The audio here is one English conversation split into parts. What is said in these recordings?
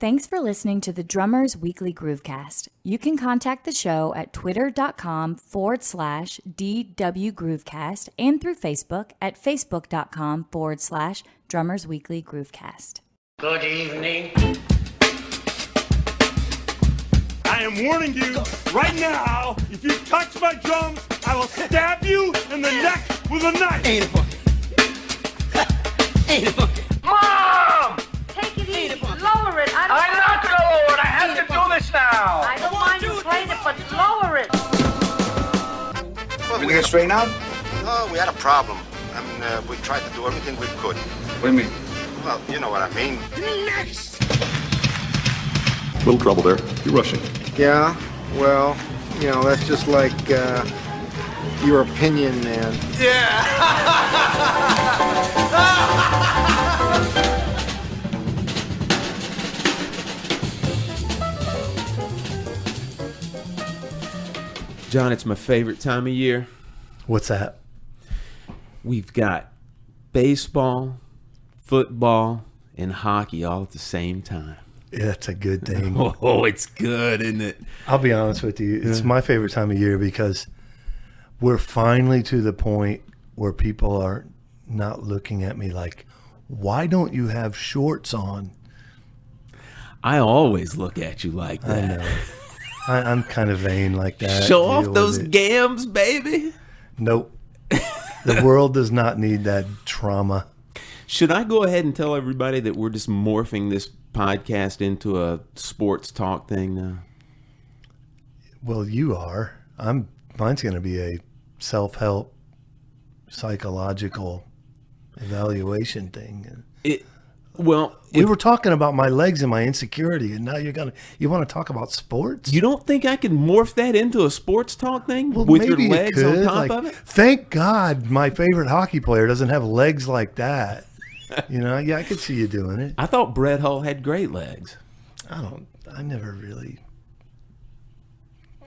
Thanks for listening to the Drummers Weekly Groovecast. You can contact the show at twitter.com/DW Groovecast and through Facebook at facebook.com/Drummers Weekly Groovecast. Good evening. I am warning you right now, if you touch my drums, I will stab you in the neck with a knife. Ain't a bucket. Ain't a bucket. Mom! Take it easy. Lower it. I'm not gonna lower it. I have to do this now. I don't mind you playing it, but lower it. We get straightened out? Oh, we had a problem. I mean, we tried to do everything we could. What do you mean? Well, you know what I mean. Little trouble there. You're rushing. Yeah, well, you know, that's just like your opinion, man. John, it's my favorite time of year. What's that? We've got baseball, football, and hockey all at the same time. Yeah, that's a good thing. Oh, it's good, isn't it? I'll be honest with you. It's my favorite time of year because we're finally to the point where people are not looking at me like, why don't you have shorts on? I always look at you like that. I know. I'm kind of vain like that. Show off those gams, baby. Nope. The world does not need that trauma. Should I go ahead and tell everybody that we're just morphing this podcast into a sports talk thing now? Well, you are. Mine's going to be a self-help, psychological evaluation thing. We were talking about my legs and my insecurity, and now you want to talk about sports? You don't think I could morph that into a sports talk thing with maybe your legs you could. on top of it? Thank God my favorite hockey player doesn't have legs like that. You know, yeah, I could see you doing it. I thought Brett Hull had great legs. I never really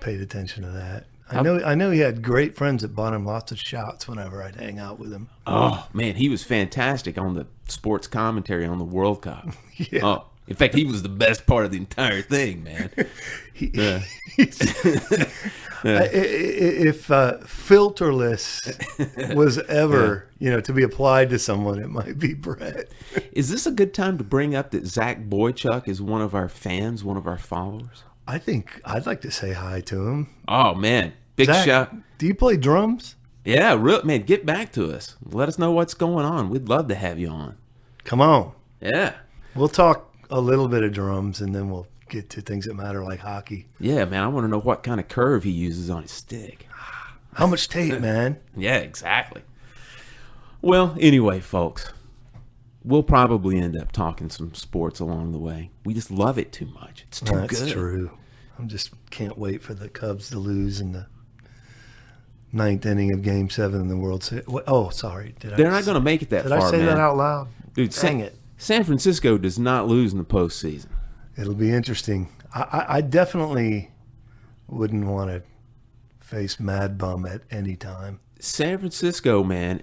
paid attention to that. I know he had great friends that bought him lots of shots whenever I'd hang out with him. Oh, man, he was fantastic on the sports commentary on the World Cup. Yeah. Oh, in fact, he was the best part of the entire thing, man. If filterless was ever, to be applied to someone, it might be Brett. Is this a good time to bring up that Zach Boychuk is one of our fans, one of our followers? I think I'd like to say hi to him. Oh, man. Big Zach, shout. Do you play drums? Yeah, man, get back to us. Let us know what's going on. We'd love to have you on. Come on. Yeah. We'll talk a little bit of drums, and then we'll get to things that matter like hockey. Yeah, man, I want to know what kind of curve he uses on his stick. How much tape, man? Yeah, exactly. Well, anyway, folks, we'll probably end up talking some sports along the way. We just love it too much. It's too good. That's true. I just can't wait for the Cubs to lose in the ninth inning of Game 7 in the World Series. Oh, sorry. They're not going to make it that far, Did I say man. that out loud? Dude, dang it. San Francisco does not lose in the postseason. It'll be interesting. I definitely wouldn't want to face Mad Bum at any time. San Francisco, man,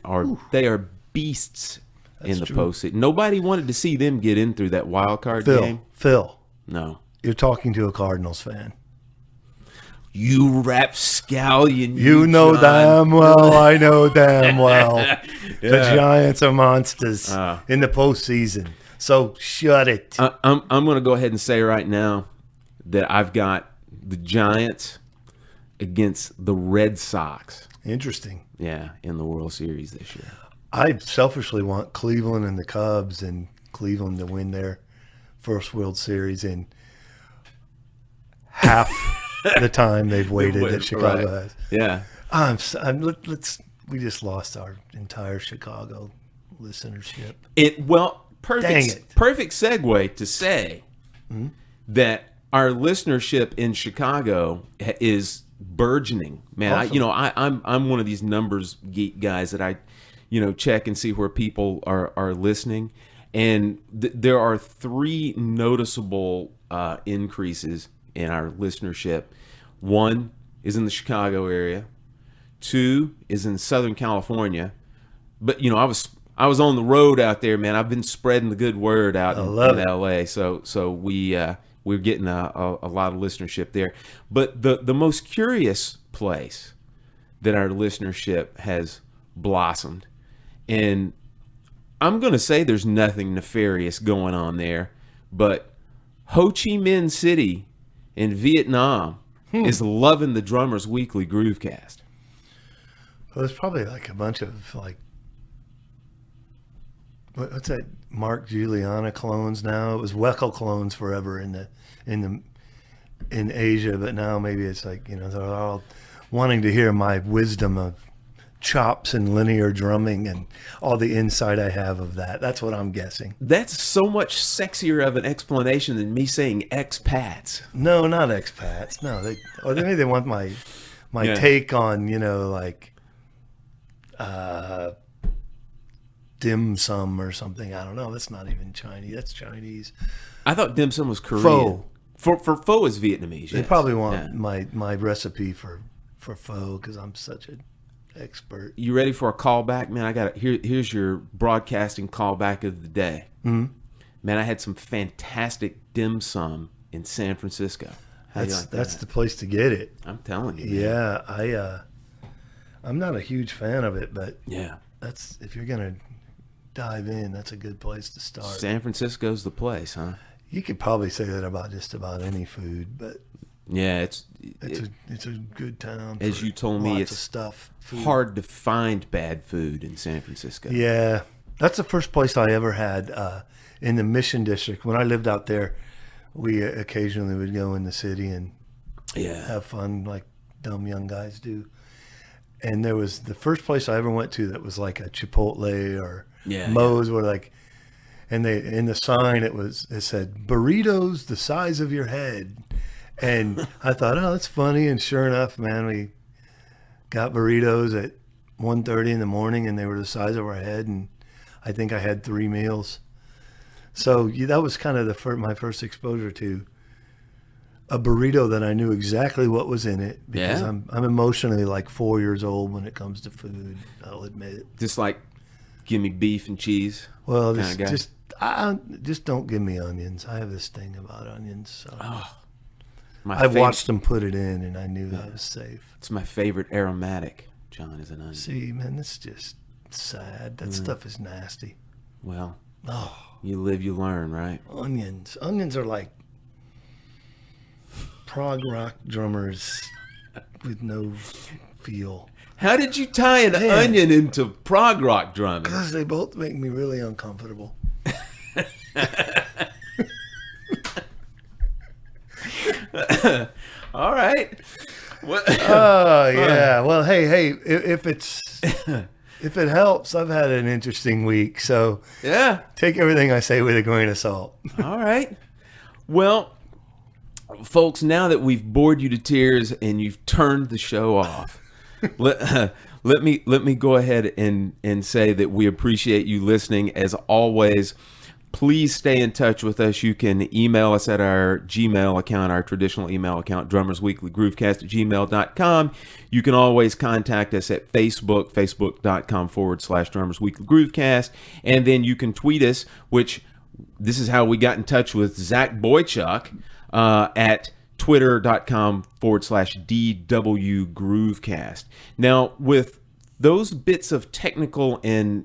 they are beasts in the postseason. Nobody wanted to see them get in through that wild card game. Phil. No. You're talking to a Cardinals fan. You rapscallion. You know damn well, I know damn well. The Giants are monsters in the postseason. So shut it. I'm going to go ahead and say right now that I've got the Giants against the Red Sox. Interesting. Yeah, in the World Series this year. I selfishly want Cleveland and the Cubs and Cleveland to win their first World Series in half the time they've waited that Chicago has. Yeah. We just lost our entire Chicago listenership. Perfect segue to say that our listenership in Chicago is burgeoning, man. Awesome. I'm one of these numbers geek guys that I check and see where people are listening, and there are three noticeable increases in our listenership. One is in the Chicago area, two is in Southern California, but I I was on the road out there, man. I've been spreading the good word out in LA. So we're getting a lot of listenership there. But the most curious place that our listenership has blossomed, and I'm going to say there's nothing nefarious going on there, but Ho Chi Minh City in Vietnam is loving the Drummers Weekly Groovecast. Well, there's probably like a bunch of like, what's that? Mark Giuliana clones now. It was Weckel clones forever in Asia, but now maybe it's like, you know, they're all wanting to hear my wisdom of chops and linear drumming and all the insight I have of that. That's what I'm guessing. That's so much sexier of an explanation than me saying expats. No, not expats. No, maybe they want my take on, you know, like dim sum or something. I don't know. That's not even Chinese. That's Chinese. I thought dim sum was Korean. Pho. For pho is Vietnamese. They yes. probably want my recipe for pho because I'm such an expert. You ready for a callback, man? I got it. Here's your broadcasting callback of the day. Mm-hmm. Man, I had some fantastic dim sum in San Francisco. How do you like That's that? the place to get it. I'm telling you. Man. Yeah, I'm not a huge fan of it, but Yeah. that's if you're gonna dive in, that's a good place to start. San Francisco's the place, huh? You could probably say that about just about any food, but Yeah, it's a good town. as for you told me, lots it's of stuff. Food. hard to find bad food in San Francisco. Yeah, that's the first place I ever had in the Mission District. When I lived out there, we occasionally would go in the city and have fun like dumb young guys do. And there was the first place I ever went to that was like a Chipotle or Moe's, where like, and they in the sign it said burritos the size of your head, and I thought, oh, that's funny. And sure enough, man, we got burritos at 1:30 in the morning, and they were the size of our head, and I think I had 3 meals. So that was kind of my first exposure to a burrito that I knew exactly what was in it, because I'm emotionally like 4 years old when it comes to food. I'll admit it. Just like, give me beef and cheese. Well, just don't give me onions. I have this thing about onions. So. I've watched them put it in, and I knew I was safe. It's my favorite aromatic, John, is an onion. See, man, it's just sad. That stuff is nasty. Well, you live, you learn, right? Onions are like prog rock drummers with no feel. How did you tie an onion into prog rock drumming? Because they both make me really uncomfortable. All right. Oh yeah. Well, hey, if it helps, I've had an interesting week. So yeah, take everything I say with a grain of salt. All right. Well, folks, now that we've bored you to tears and you've turned the show off, let me go ahead and say that we appreciate you listening. As always, please stay in touch with us. You can email us at our Gmail account, our traditional email account, drummersweeklygroovecast@gmail.com. You can always contact us at Facebook, facebook.com/drummersweeklygroovecast. And then you can tweet us, which this is how we got in touch with Zach Boychuk, at twitter.com/DW Groovecast. Now, with those bits of technical and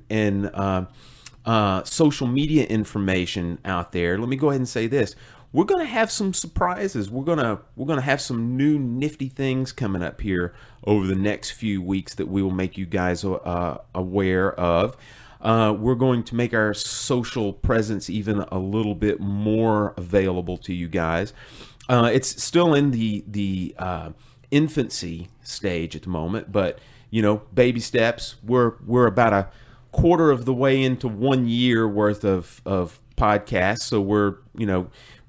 social media information out there, let me go ahead and say this: we're going to have some surprises. We're gonna have some new nifty things coming up here over the next few weeks that we will make you guys aware of. We're going to make our social presence even a little bit more available to you guys. It's still in the infancy stage at the moment, but baby steps. We're about a quarter of the way into 1 year worth of podcasts, so we're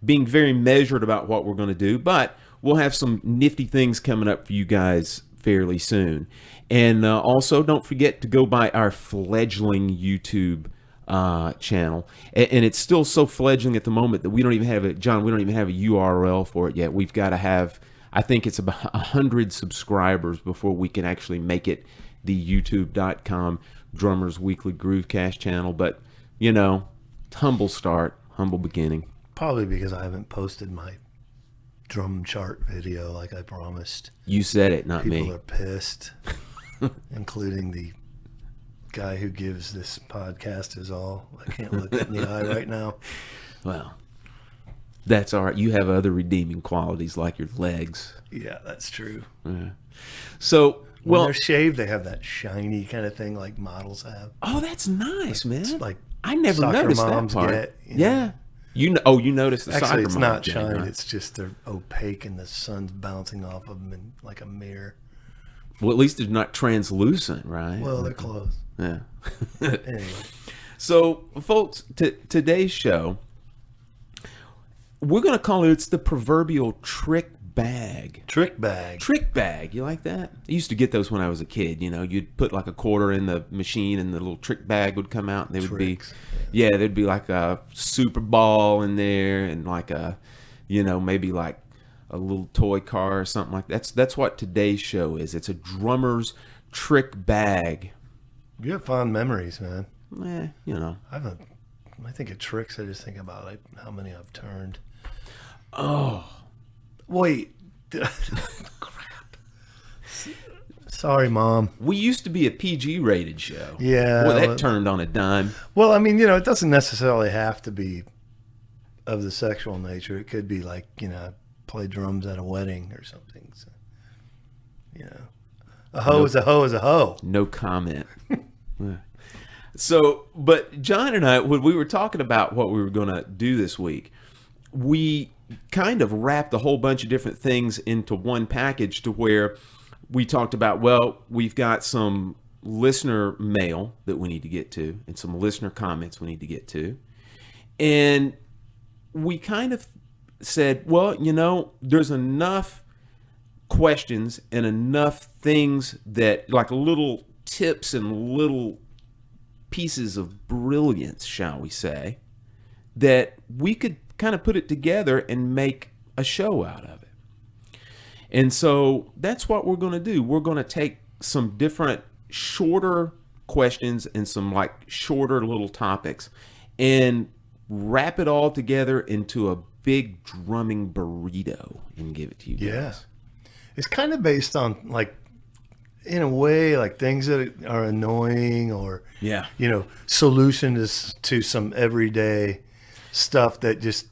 being very measured about what we're going to do, but we'll have some nifty things coming up for you guys fairly soon. And also, don't forget to go by our fledgling YouTube channel, and it's still so fledgling at the moment that we don't even have a URL for it yet. We've got to have, I think it's about 100 subscribers before we can actually make it the youtube.com Drummers Weekly Groovecast channel, but you know, humble start, humble beginning. Probably because I haven't posted my drum chart video like I promised. You said it, not me. People are pissed, including the guy who gives this podcast his all. I can't look it in the eye right now. Well, that's all right. You have other redeeming qualities like your legs. Yeah, that's true. Yeah. So, When well, they're shaved, they have that shiny kind of thing like models have. oh, that's nice, man. It's like I never soccer noticed that moms part. get, you know. Yeah. You noticed the Actually, soccer it's mom not thing, shiny. right? It's just they're opaque and the sun's bouncing off of them in like a mirror. Well, at least they're not translucent, right? Well, they're close. Yeah. Anyway. So, folks, today's show, we're going to call it's the proverbial trick bag. Trick bag. Trick bag. You like that? I used to get those when I was a kid. You know, you'd put like a quarter in the machine and the little trick bag would come out and they would Tricks. be, yeah, there'd be like a super ball in there and like a, you know, maybe like a little toy car or something like that. That's what today's show is. It's a drummer's trick bag. You have fond memories, man. You know. I think of tricks. I just think about like how many I've turned. Oh. Wait. Crap. Sorry, Mom. We used to be a PG rated show. Yeah. Well, that turned on a dime. Well, I mean, you know, it doesn't necessarily have to be of the sexual nature. It could be like, you know, play drums at a wedding or something. So, you know, a hoe is a hoe is a hoe. No comment. So, but John and I, when we were talking about what we were going to do this week, we kind of wrapped a whole bunch of different things into one package to where we talked about, well, we've got some listener mail that we need to get to and some listener comments we need to get to. And we kind of said, well, you know, there's enough questions and enough things that like little tips and little pieces of brilliance, shall we say, that we could kind of put it together and make a show out of it. And so that's what we're going to do. We're going to take some different shorter questions and some like shorter little topics and wrap it all together into a big drumming burrito and give it to you guys. Yeah. It's kind of based on like, in a way, like things that are annoying or, Yeah. you know, solutions to some everyday stuff that just,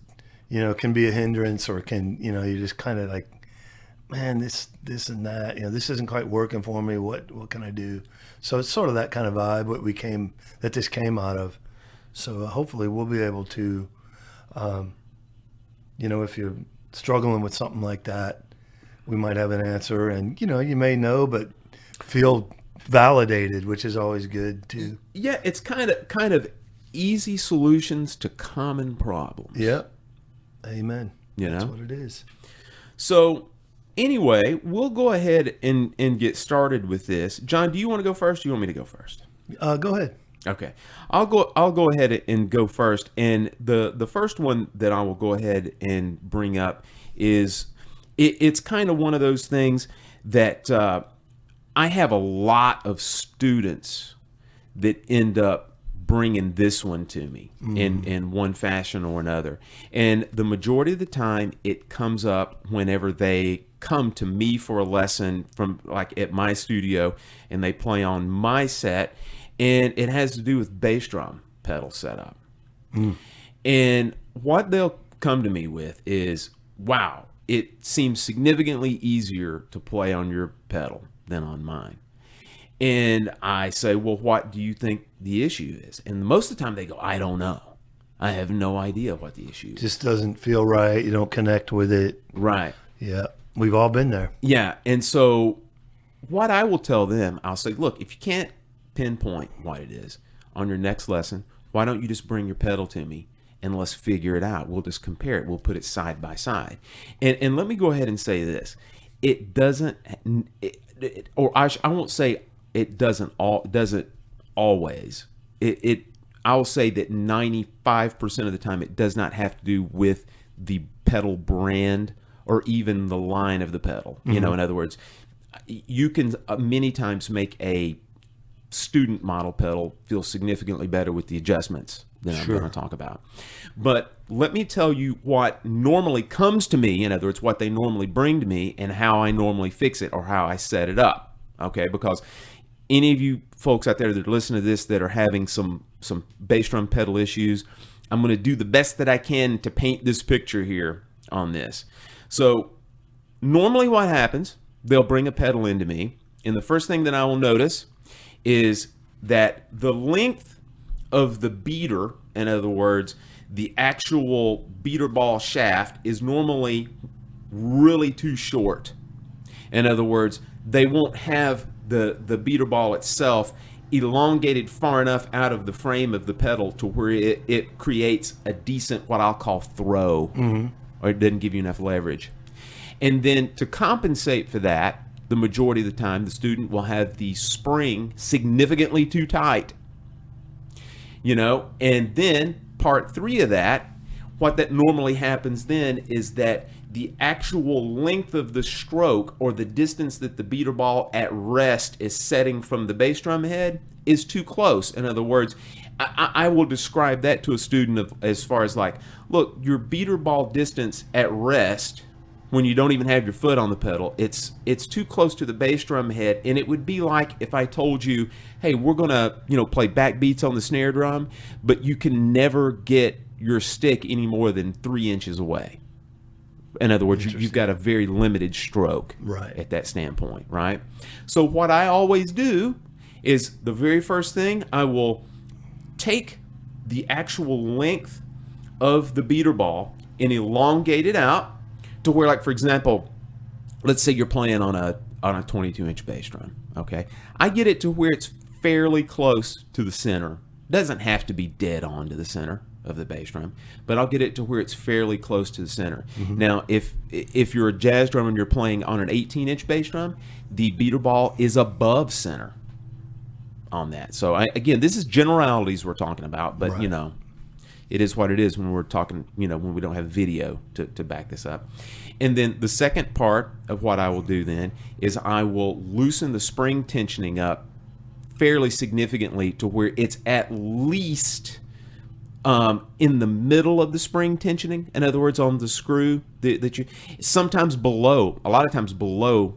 you know, can be a hindrance or can, you know, you just kind of like, man, this and that, you know, this isn't quite working for me. What can I do? So it's sort of that kind of vibe that this came out of. So hopefully we'll be able to, you know, if you're struggling with something like that, we might have an answer and, you know, you may know, but feel validated, which is always good too. Yeah, it's kind of easy solutions to common problems. Yep. Amen. You That's know? what it is. So anyway, we'll go ahead and get started with this. John, do you want to go first? Or do you want me to go first? Go ahead. Okay, I'll go ahead and go first. And the first one that I will go ahead and bring up is it's kind of one of those things that I have a lot of students that end up bringing this one to me in one fashion or another. And the majority of the time it comes up whenever they come to me for a lesson from like at my studio and they play on my set, and it has to do with bass drum pedal setup. And what they'll come to me with is, wow, it seems significantly easier to play on your pedal than on mine. And I say, well, what do you think the issue is? And most of the time they go, I don't know. I have no idea what the issue is. Just doesn't feel right. You don't connect with it. Right. Yeah. We've all been there. Yeah. And so what I will tell them, I'll say, look, if you can't pinpoint what it is on your next lesson, why don't you just bring your pedal to me and let's figure it out. We'll just compare it. We'll put it side by side. And let me go ahead and say this. It doesn't, I won't say it doesn't always. I will say that 95% of the time it does not have to do with the pedal brand or even the line of the pedal. You know, in other words, you can many times make a student model pedal feels significantly better with the adjustments that I'm going to talk about. But let me tell you what normally comes to me, in other words, what they normally bring to me and how I normally fix it or how I set it up. Okay, because any of you folks out there that are listening to this that are having some bass drum pedal issues, I'm going to do the best that I can to paint this picture here on this. So normally what happens, they'll bring a pedal into me, and the first thing that I will notice is that the length of the beater, in other words, the actual beater ball shaft, is normally really too short. In other words, they won't have the beater ball itself elongated far enough out of the frame of the pedal to where it creates a decent, what I'll call throw, or it doesn't give you enough leverage. And then to compensate for that, the majority of the time, the student will have the spring significantly too tight. And then part 3 of that, what that normally happens then is that the actual length of the stroke, or the distance that the beater ball at rest is setting from the bass drum head, is too close. In other words, I will describe that to a student as far as like, look, your beater ball distance at rest, when you don't even have your foot on the pedal, it's too close to the bass drum head. And it would be like if I told you, hey, we're gonna play backbeats on the snare drum, but you can never get your stick any more than 3 inches away. In other words, you've got a very limited stroke at that standpoint, right? So what I always do is, the very first thing, I will take the actual length of the beater ball and elongate it out to where, like, for example, let's say you're playing on a 22-inch bass drum, okay? I get it to where it's fairly close to the center. Doesn't have to be dead on to the center of the bass drum, but I'll get it to where it's fairly close to the center. Now, if you're a jazz drum and you're playing on an 18-inch bass drum, the beater ball is above center on that. So again, this is generalities we're talking about, but it is what it is when we're talking, when we don't have video to back this up. And then the second part of what I will do then is I will loosen the spring tensioning up fairly significantly to where it's at least in the middle of the spring tensioning. In other words, on the screw that you, sometimes below, a lot of times below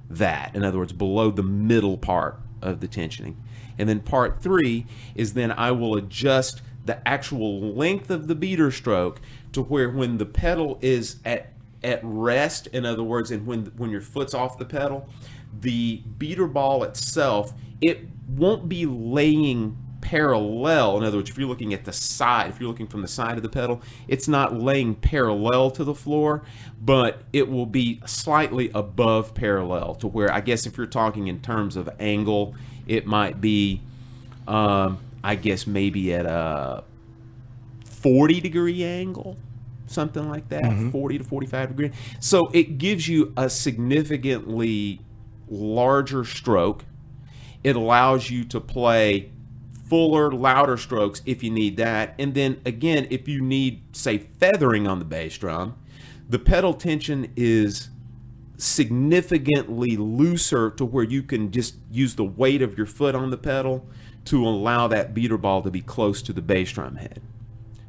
that. In other words, below the middle part of the tensioning. And then part 3 is then I will adjust the actual length of the beater stroke to where when the pedal is at rest, in other words, and when your foot's off the pedal, the beater ball itself, it won't be laying parallel. In other words, if you're looking at the side, if you're looking from the side of the pedal, it's not laying parallel to the floor, but it will be slightly above parallel to where, I guess if you're talking in terms of angle, it might be, I guess maybe at a 40-degree angle, something like that, 40 to 45 degree. So it gives you a significantly larger stroke. It allows you to play fuller, louder strokes if you need that. And then again, if you need, say, feathering on the bass drum, the pedal tension is significantly looser to where you can just use the weight of your foot on the pedal to allow that beater ball to be close to the bass drum head.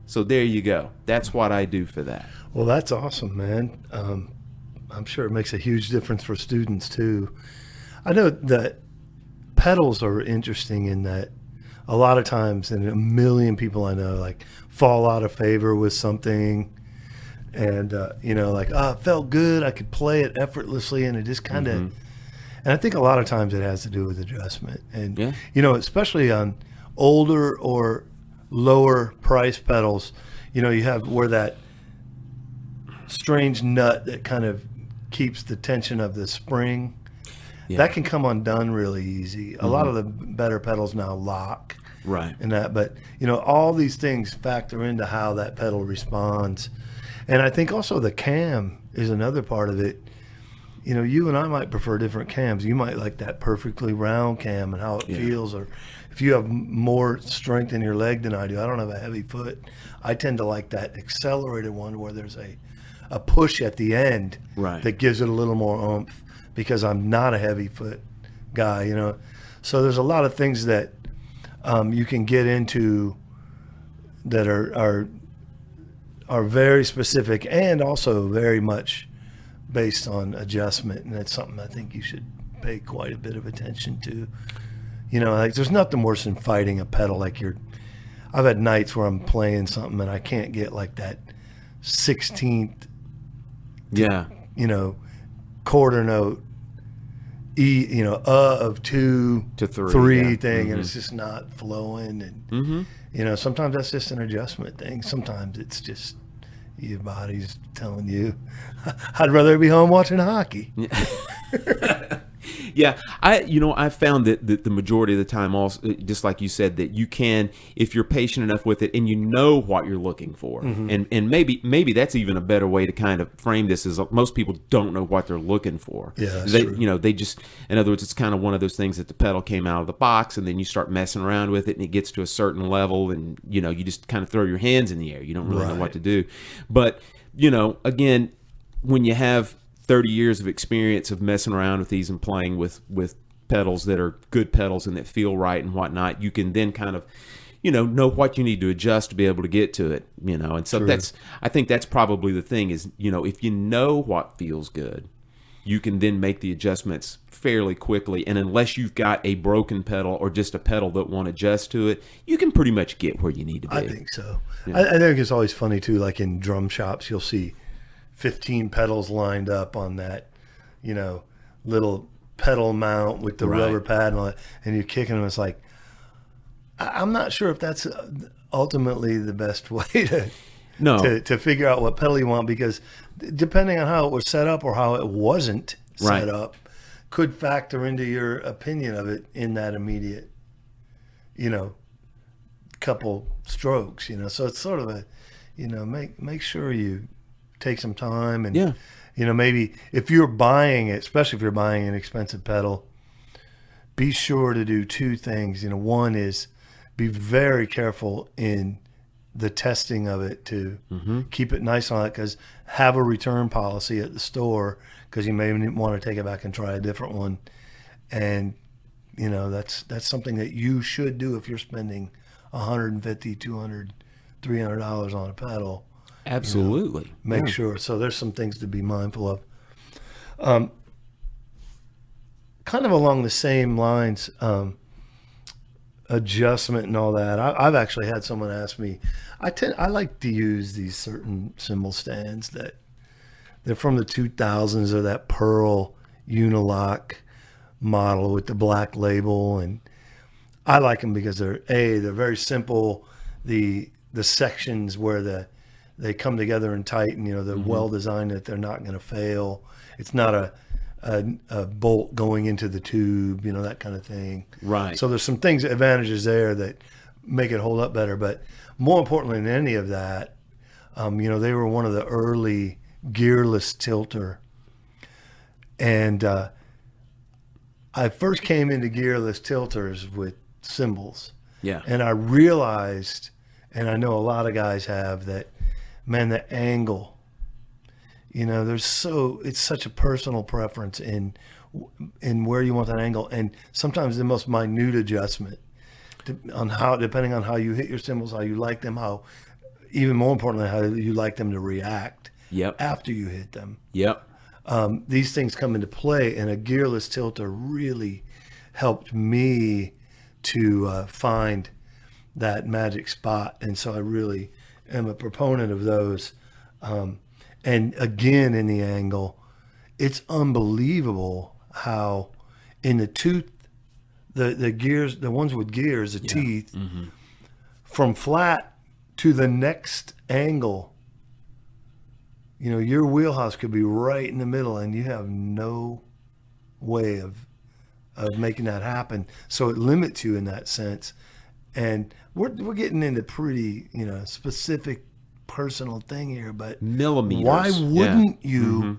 So there you go. That's what I do for that. Well, that's awesome, man. I'm sure it makes a huge difference for students too. I know that pedals are interesting in that a lot of times, and a million people I know like fall out of favor with something, and it felt good, I could play it effortlessly, and it just kind of, and I think a lot of times it has to do with adjustment, and especially on older or lower price pedals, you have where that strange nut that kind of keeps the tension of the spring. That can come undone really easy. A lot of the better pedals now lock. Right. And that, but all these things factor into how that pedal responds. And I think also the cam is another part of it. You and I might prefer different cams. You might like that perfectly round cam and how it feels, or if you have more strength in your leg than I do. I don't have a heavy foot. I tend to like that accelerated one where there's a push at the end that gives it a little more oomph, because I'm not a heavy foot guy, So there's a lot of things that you can get into that are very specific and also very much based on adjustment, and that's something I think you should pay quite a bit of attention to. You know, like there's nothing worse than fighting a pedal. Like I've had nights where I'm playing something and I can't get like that 16th, you know, quarter note E, you know, of 2 to 3 thing, and it's just not flowing. And you know, sometimes that's just an adjustment thing. Sometimes it's just your body's telling you, I'd rather be home watching hockey. Yeah, I found that the majority of the time, also, just like you said, that you can, if you're patient enough with it and you know what you're looking for, and maybe that's even a better way to kind of frame this, is most people don't know what they're looking for. Yeah, that's they, true. you know, they just, in other words, it's kind of one of those things that the pedal came out of the box, and then you start messing around with it, and it gets to a certain level, and you know, you just kind of throw your hands in the air. You don't really know what to do. But you know, again, when you have 30 years of experience of messing around with these and playing with pedals that are good pedals and that feel right and whatnot, you can then kind of, you know what you need to adjust to be able to get to it, you know. And so I think that's probably the thing is, you know, if you know what feels good, you can then make the adjustments fairly quickly. And unless you've got a broken pedal or just a pedal that won't adjust to it, you can pretty much get where you need to be. I think so. Yeah. I think it's always funny too, like in drum shops, you'll see 15 pedals lined up on that, you know, little pedal mount with the rubber pad and all that, and you're kicking them. It's like, I'm not sure if that's ultimately the best way to figure out what pedal you want, because depending on how it was set up or how it wasn't set up could factor into your opinion of it in that immediate, you know, couple strokes, you know. So it's sort of a, you know, make sure you take some time, and you know, maybe if you're buying it, especially if you're buying an expensive pedal, be sure to do 2 things. You know, one is be very careful in the testing of it to keep it nice on it, because have a return policy at the store, because you may want to take it back and try a different one. And you know, that's something that you should do if you're spending $150, $200, $300 on a pedal. Absolutely. You know, make sure. So there's some things to be mindful of. Kind of along the same lines, adjustment and all that. I've actually had someone ask me, I like to use these certain cymbal stands that they're from the 2000s, or that Pearl Unilock model with the black label. And I like them because they're very simple. The sections where they come together and tighten, you know, they're well designed that they're not going to fail. It's not a bolt going into the tube, you know, that kind of thing. Right. So there's some advantages there that make it hold up better. But more importantly than any of that, you know, they were one of the early gearless tilter. And I first came into gearless tilters with cymbals. Yeah. And I realized, and I know a lot of guys have, that, man, the angle, you know, it's such a personal preference in where you want that angle, and sometimes the most minute adjustment depending on how you hit your cymbals, how you like them, how, even more importantly, how you like them to react after you hit them. These things come into play, and a gearless tilter really helped me to find that magic spot, and so I really am a proponent of those. And again, in the angle, it's unbelievable how in the tooth, the gears, the ones with gears, the teeth, from flat to the next angle, you know, your wheelhouse could be right in the middle, and you have no way of making that happen. So it limits you in that sense. And we're getting into pretty, you know, specific personal thing here, but millimeters. Why wouldn't you,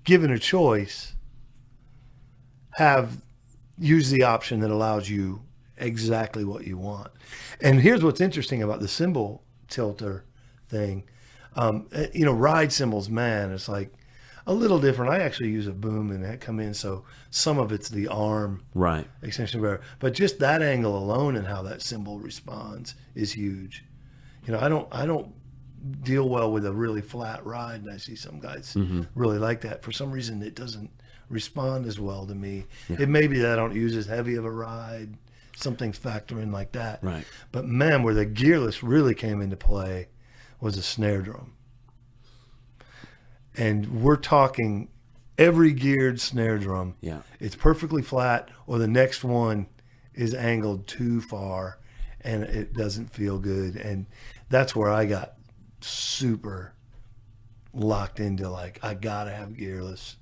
given a choice, use the option that allows you exactly what you want? And here's what's interesting about the cymbal tilter thing. You know, ride cymbals, man, it's like, a little different. I actually use a boom and that come in, so some of it's the arm Right. extension bar. But just that angle alone and how that cymbal responds is huge. You know, I don't deal well with a really flat ride, and I see some guys really like that. For some reason, it doesn't respond as well to me. It may be that I don't use as heavy of a ride. Something's factoring like that. Right. But man, where the gearless really came into play was a snare drum. And we're talking every geared snare drum. Yeah. It's perfectly flat, or the next one is angled too far and it doesn't feel good. And that's where I got super locked into, like, I gotta have gearless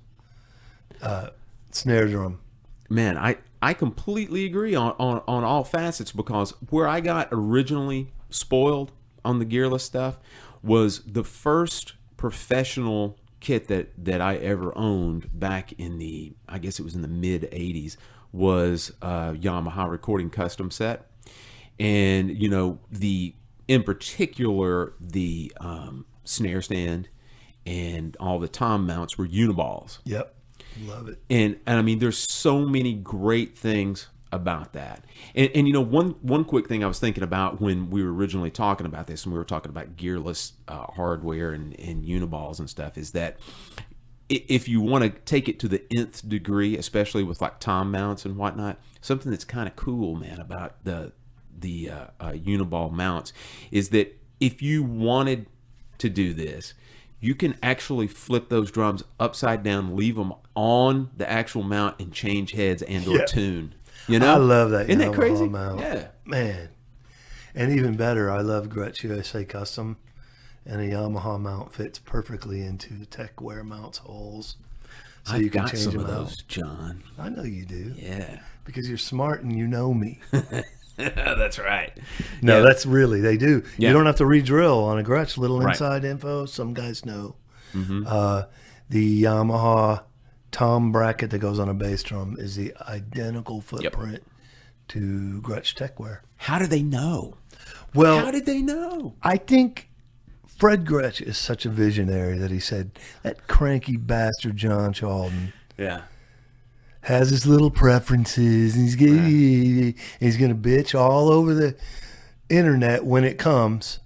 snare drum. Man, I completely agree on all facets, because where I got originally spoiled on the gearless stuff was the first professional kit that I ever owned back in the, I guess it was in the mid 80s, was a Yamaha recording custom set. And, you know, in particular, the snare stand and all the tom mounts were uniballs. Yep. Love it. And I mean, there's so many great things about that. And you know, one quick thing I was thinking about when we were originally talking about this, and we were talking about gearless hardware and uniballs and stuff, is that if you want to take it to the nth degree, especially with like tom mounts and whatnot, something that's kind of cool, man, about the uniball mounts is that if you wanted to do this, you can actually flip those drums upside down, leave them on the actual mount, and change heads and or tune. You know, I love that. Isn't that Yamaha crazy? mount. Yeah, man. And even better, I love Gretsch USA Custom, and a Yamaha mount fits perfectly into TechWare mounts holes, so I've you can got change some them of out. those, John. I know you do. Yeah, because you're smart and you know me. that's right. No, Yeah. that's really, they do. Yeah. You don't have to re-drill on a Gretsch. Little Right. inside info. Some guys know. The Yamaha tom bracket that goes on a bass drum is the identical footprint to Gretsch TechWare. How do they know? Well, How did they know? I think Fred Gretsch is such a visionary that he said, that cranky bastard John Chalden Yeah. has his little preferences, and he's going to bitch all over the internet when it comes.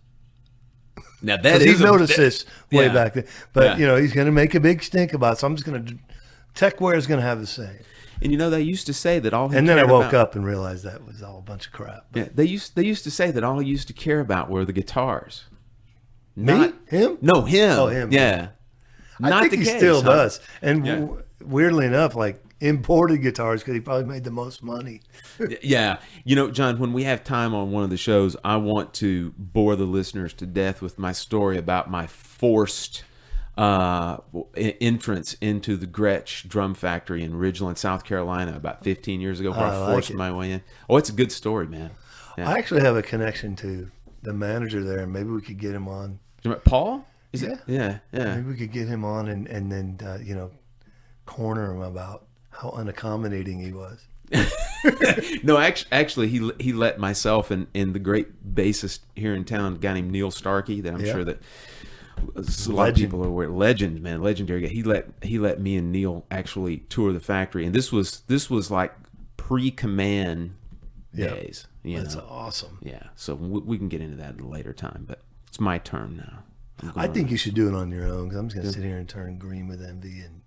Now that Because is he's noticed this way yeah. back then. But, Yeah. you know, he's going to make a big stink about it. So I'm just going to, TechWare is going to have the same. And you know, they used to say that all he And then I cared woke about- up and realized that was all a bunch of crap. Yeah, they used to say that all he used to care about were the guitars. Me? Him? No, him. Oh, him. Yeah. I think the he case, still huh? does. And Yeah. weirdly enough, like imported guitars, because he probably made the most money. Yeah. You know, John, when we have time on one of the shows, I want to bore the listeners to death with my story about my forced entrance into the Gretsch drum factory in Ridgeland, South Carolina, about 15 years ago, where I I like forced it. my way in. Oh, it's a good story, man. Yeah. I actually have a connection to the manager there, and maybe we could get him on. Do you remember Paul? Is Yeah. it? Yeah. Yeah. Maybe we could get him on and then, you know, corner him about how unaccommodating he was. No, actually, he let myself and the great bassist here in town, a guy named Neil Starkey, that I'm Yeah. sure that a lot of people are aware. Legend, man, legendary guy. He let me and Neil actually tour the factory, and this was like pre-Command days. You That's know? awesome. Yeah. So we can get into that at a later time, but it's my turn now. I think you should do it on your own, because I'm just going to sit here and turn green with envy and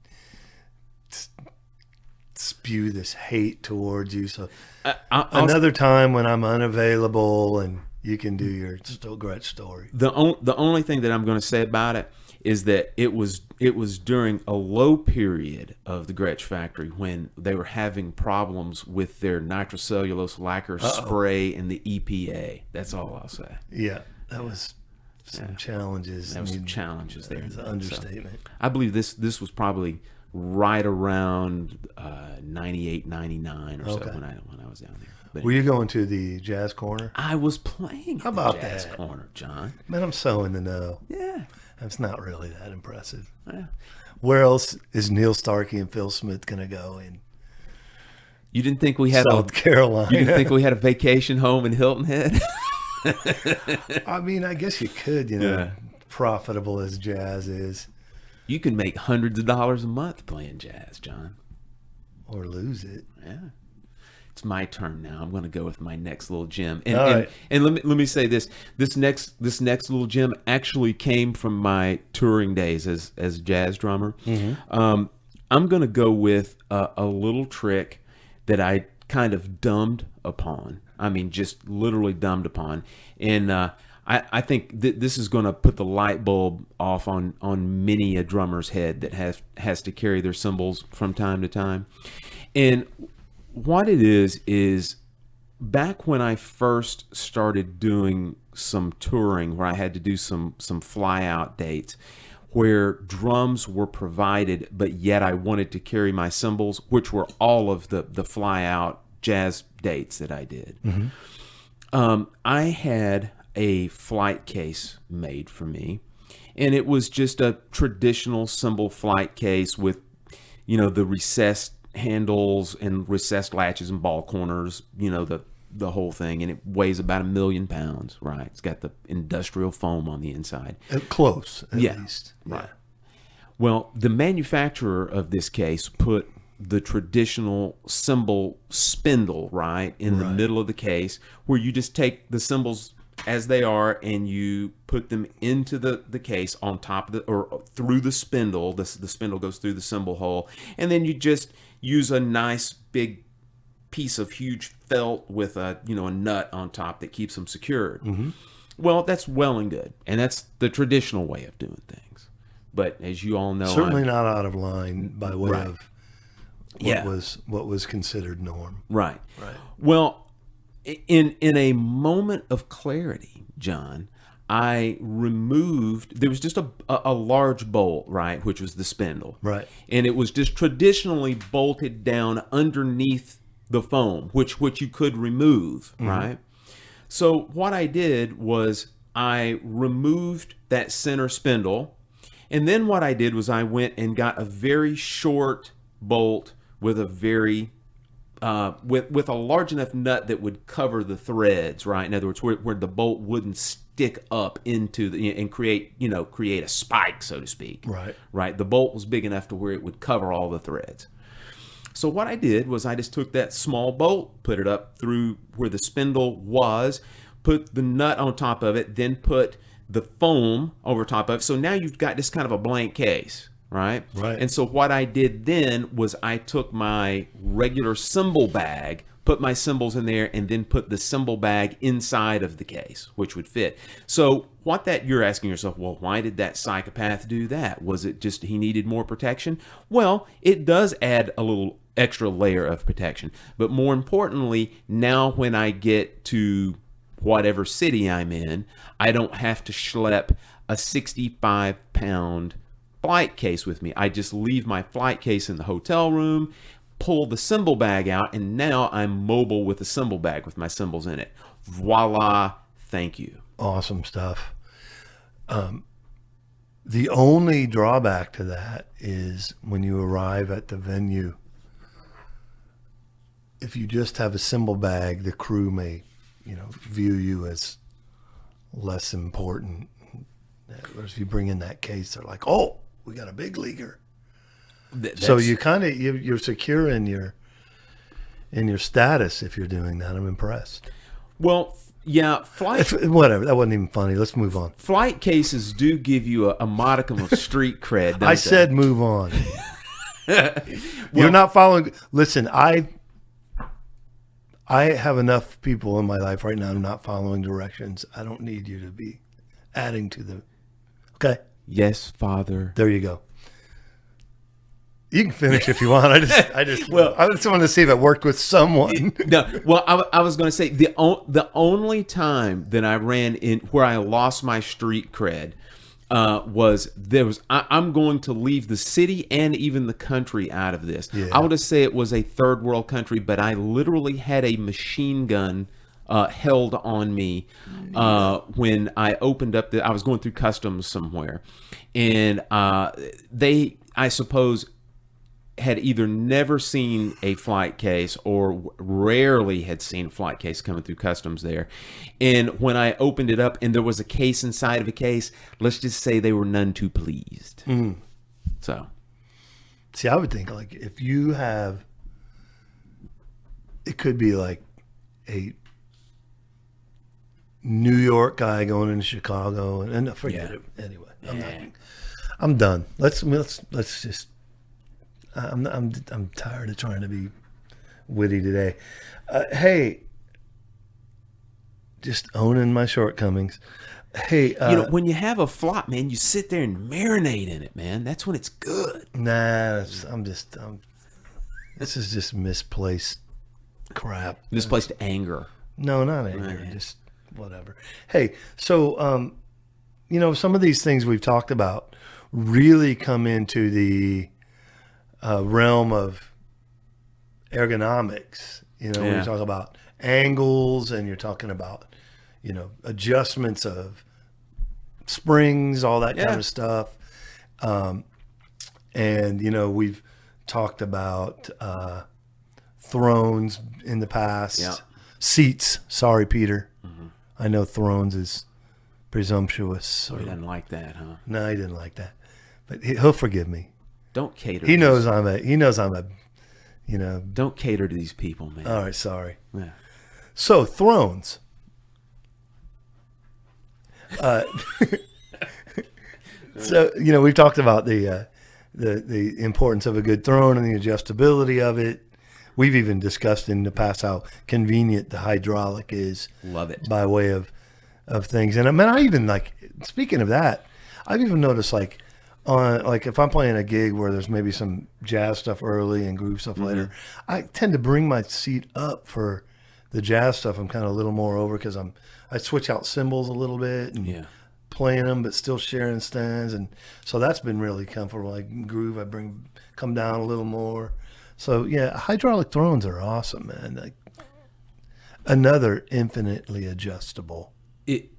spew this hate towards you. So another time when I'm unavailable and you can do your Gretsch story. The only thing that I'm going to say about it is that it was during a low period of the Gretsch factory when they were having problems with their nitrocellulose lacquer spray and the EPA. That's all I'll say. Yeah, that was some challenges. There was some challenges there. It's an So, understatement. I believe this was probably right around 98, 99 or so Okay. when I was down there. But Were you going to the jazz corner? I was playing How at about the jazz that? corner, John. Man, I'm so in the know. Yeah. That's not really that impressive. Yeah. Where else is Neil Starkey and Phil Smith going to go in You didn't think we had South Carolina? You didn't think we had a vacation home in Hilton Head? I mean, I guess you could, you know, Yeah. profitable as jazz is. You can make hundreds of dollars a month playing jazz, John. Or lose it. Yeah. It's my turn now. I'm going to go with my next little gem. And, All right. and let me say this. This next little gem actually came from my touring days as a jazz drummer. Mm-hmm. I'm going to go with a little trick that I kind of dumbed upon. I mean, just literally dumbed upon. And I think this is going to put the light bulb off on many a drummer's head that has to carry their cymbals from time to time. And what it is back when I first started doing some touring where I had to do some fly out dates where drums were provided, but yet I wanted to carry my cymbals, which were all of the fly out jazz dates that I did. Mm-hmm. I had a flight case made for me, and it was just a traditional cymbal flight case with, the recessed handles and recessed latches and ball corners, the whole thing, and it weighs about 1 million pounds, right? It's got the industrial foam on the inside. Close, at least. Right. Yeah. Well, the manufacturer of this case put the traditional cymbal spindle, right, in the middle of the case, where you just take the cymbals as they are and you put them into the case on top of or through the spindle. The spindle goes through the cymbal hole, and then you just use a nice big piece of huge felt with a nut on top that keeps them secured. Mm-hmm. Well, that's well and good, and that's the traditional way of doing things. But as you all know, certainly not out of line by way of what was considered norm. Right. Well, in a moment of clarity, John, I removed, there was just a large bolt, right, which was the spindle. Right. And it was just traditionally bolted down underneath the foam, which you could remove, mm-hmm. right? So what I did was I removed that center spindle, and then what I did was I went and got a very short bolt with a very with a large enough nut that would cover the threads, right? In other words, where the bolt wouldn't stick up into and create a spike, so to speak. Right. The bolt was big enough to where it would cover all the threads. So what I did was I just took that small bolt, put it up through where the spindle was, put the nut on top of it, then put the foam over top of it. So now you've got this kind of a blank case. Right. And so what I did then was I took my regular cymbal bag, put my cymbals in there, and then put the cymbal bag inside of the case, which would fit. So you're asking yourself, well, why did that psychopath do that? Was it just he needed more protection? Well, it does add a little extra layer of protection. But more importantly, now when I get to whatever city I'm in, I don't have to schlep a 65-pound flight case with me. I just leave my flight case in the hotel room, pull the cymbal bag out, and now I'm mobile with the cymbal bag with my cymbals in it. Voila, thank you. Awesome stuff. The only drawback to that is when you arrive at the venue, if you just have a cymbal bag, the crew may, view you as less important. Whereas if you bring in that case, they're like, oh, we got a big leaguer. So you kind of you're secure in your status if you're doing that. I'm impressed. Well, yeah, whatever. That wasn't even funny. Let's move on. Flight cases do give you a modicum of street cred. Don't I said move on. You're not following. Listen, I have enough people in my life right now not following directions. I don't need you to be adding to the. Okay. Yes, Father. There you go. You can finish if you want. I just wanted to see if it worked with someone. No, well, I was going to say the only time that I ran in where I lost my street cred I'm going to leave the city and even the country out of this. Yeah. I would just say it was a third world country, but I literally had a machine gun held on me when I opened up I was going through customs somewhere, and they, I suppose, had either never seen a flight case or rarely had seen a flight case coming through customs there. And when I opened it up and there was a case inside of a case, let's just say they were none too pleased. So, see, I would think like if you have, it could be like a New York guy going into Chicago, and forget it. Anyway, I'm done. Let's just. I'm tired of trying to be witty today. Hey, just owning my shortcomings. Hey, when you have a flop, man, you sit there and marinate in it, man. That's when it's good. Nah, this is just misplaced crap. Misplaced anger. No, not anger. Just whatever. Hey, so some of these things we've talked about really come into the realm of ergonomics. When you talk about angles, and you're talking about adjustments of springs, all that kind of stuff. And we've talked about thrones in the past. Yeah. Seats. Sorry, Peter. Mm-hmm. I know thrones is presumptuous. He didn't like that, huh? No, he didn't like that, but he'll forgive me. Don't cater. He knows I'm a. Don't cater to these people, man. All right, sorry. Yeah. So thrones. So we've talked about the importance of a good throne and the adjustability of it. We've even discussed in the past how convenient the hydraulic is. Love it. By way of things. And I even speaking of that, I've even noticed if I'm playing a gig where there's maybe some jazz stuff early and groove stuff later, I tend to bring my seat up for the jazz stuff. I'm kind of a little more over because I switch out cymbals a little bit and playing them, but still sharing stands. And so that's been really comfortable. Like groove, come down a little more. So yeah, hydraulic thrones are awesome, man. Another infinitely adjustable.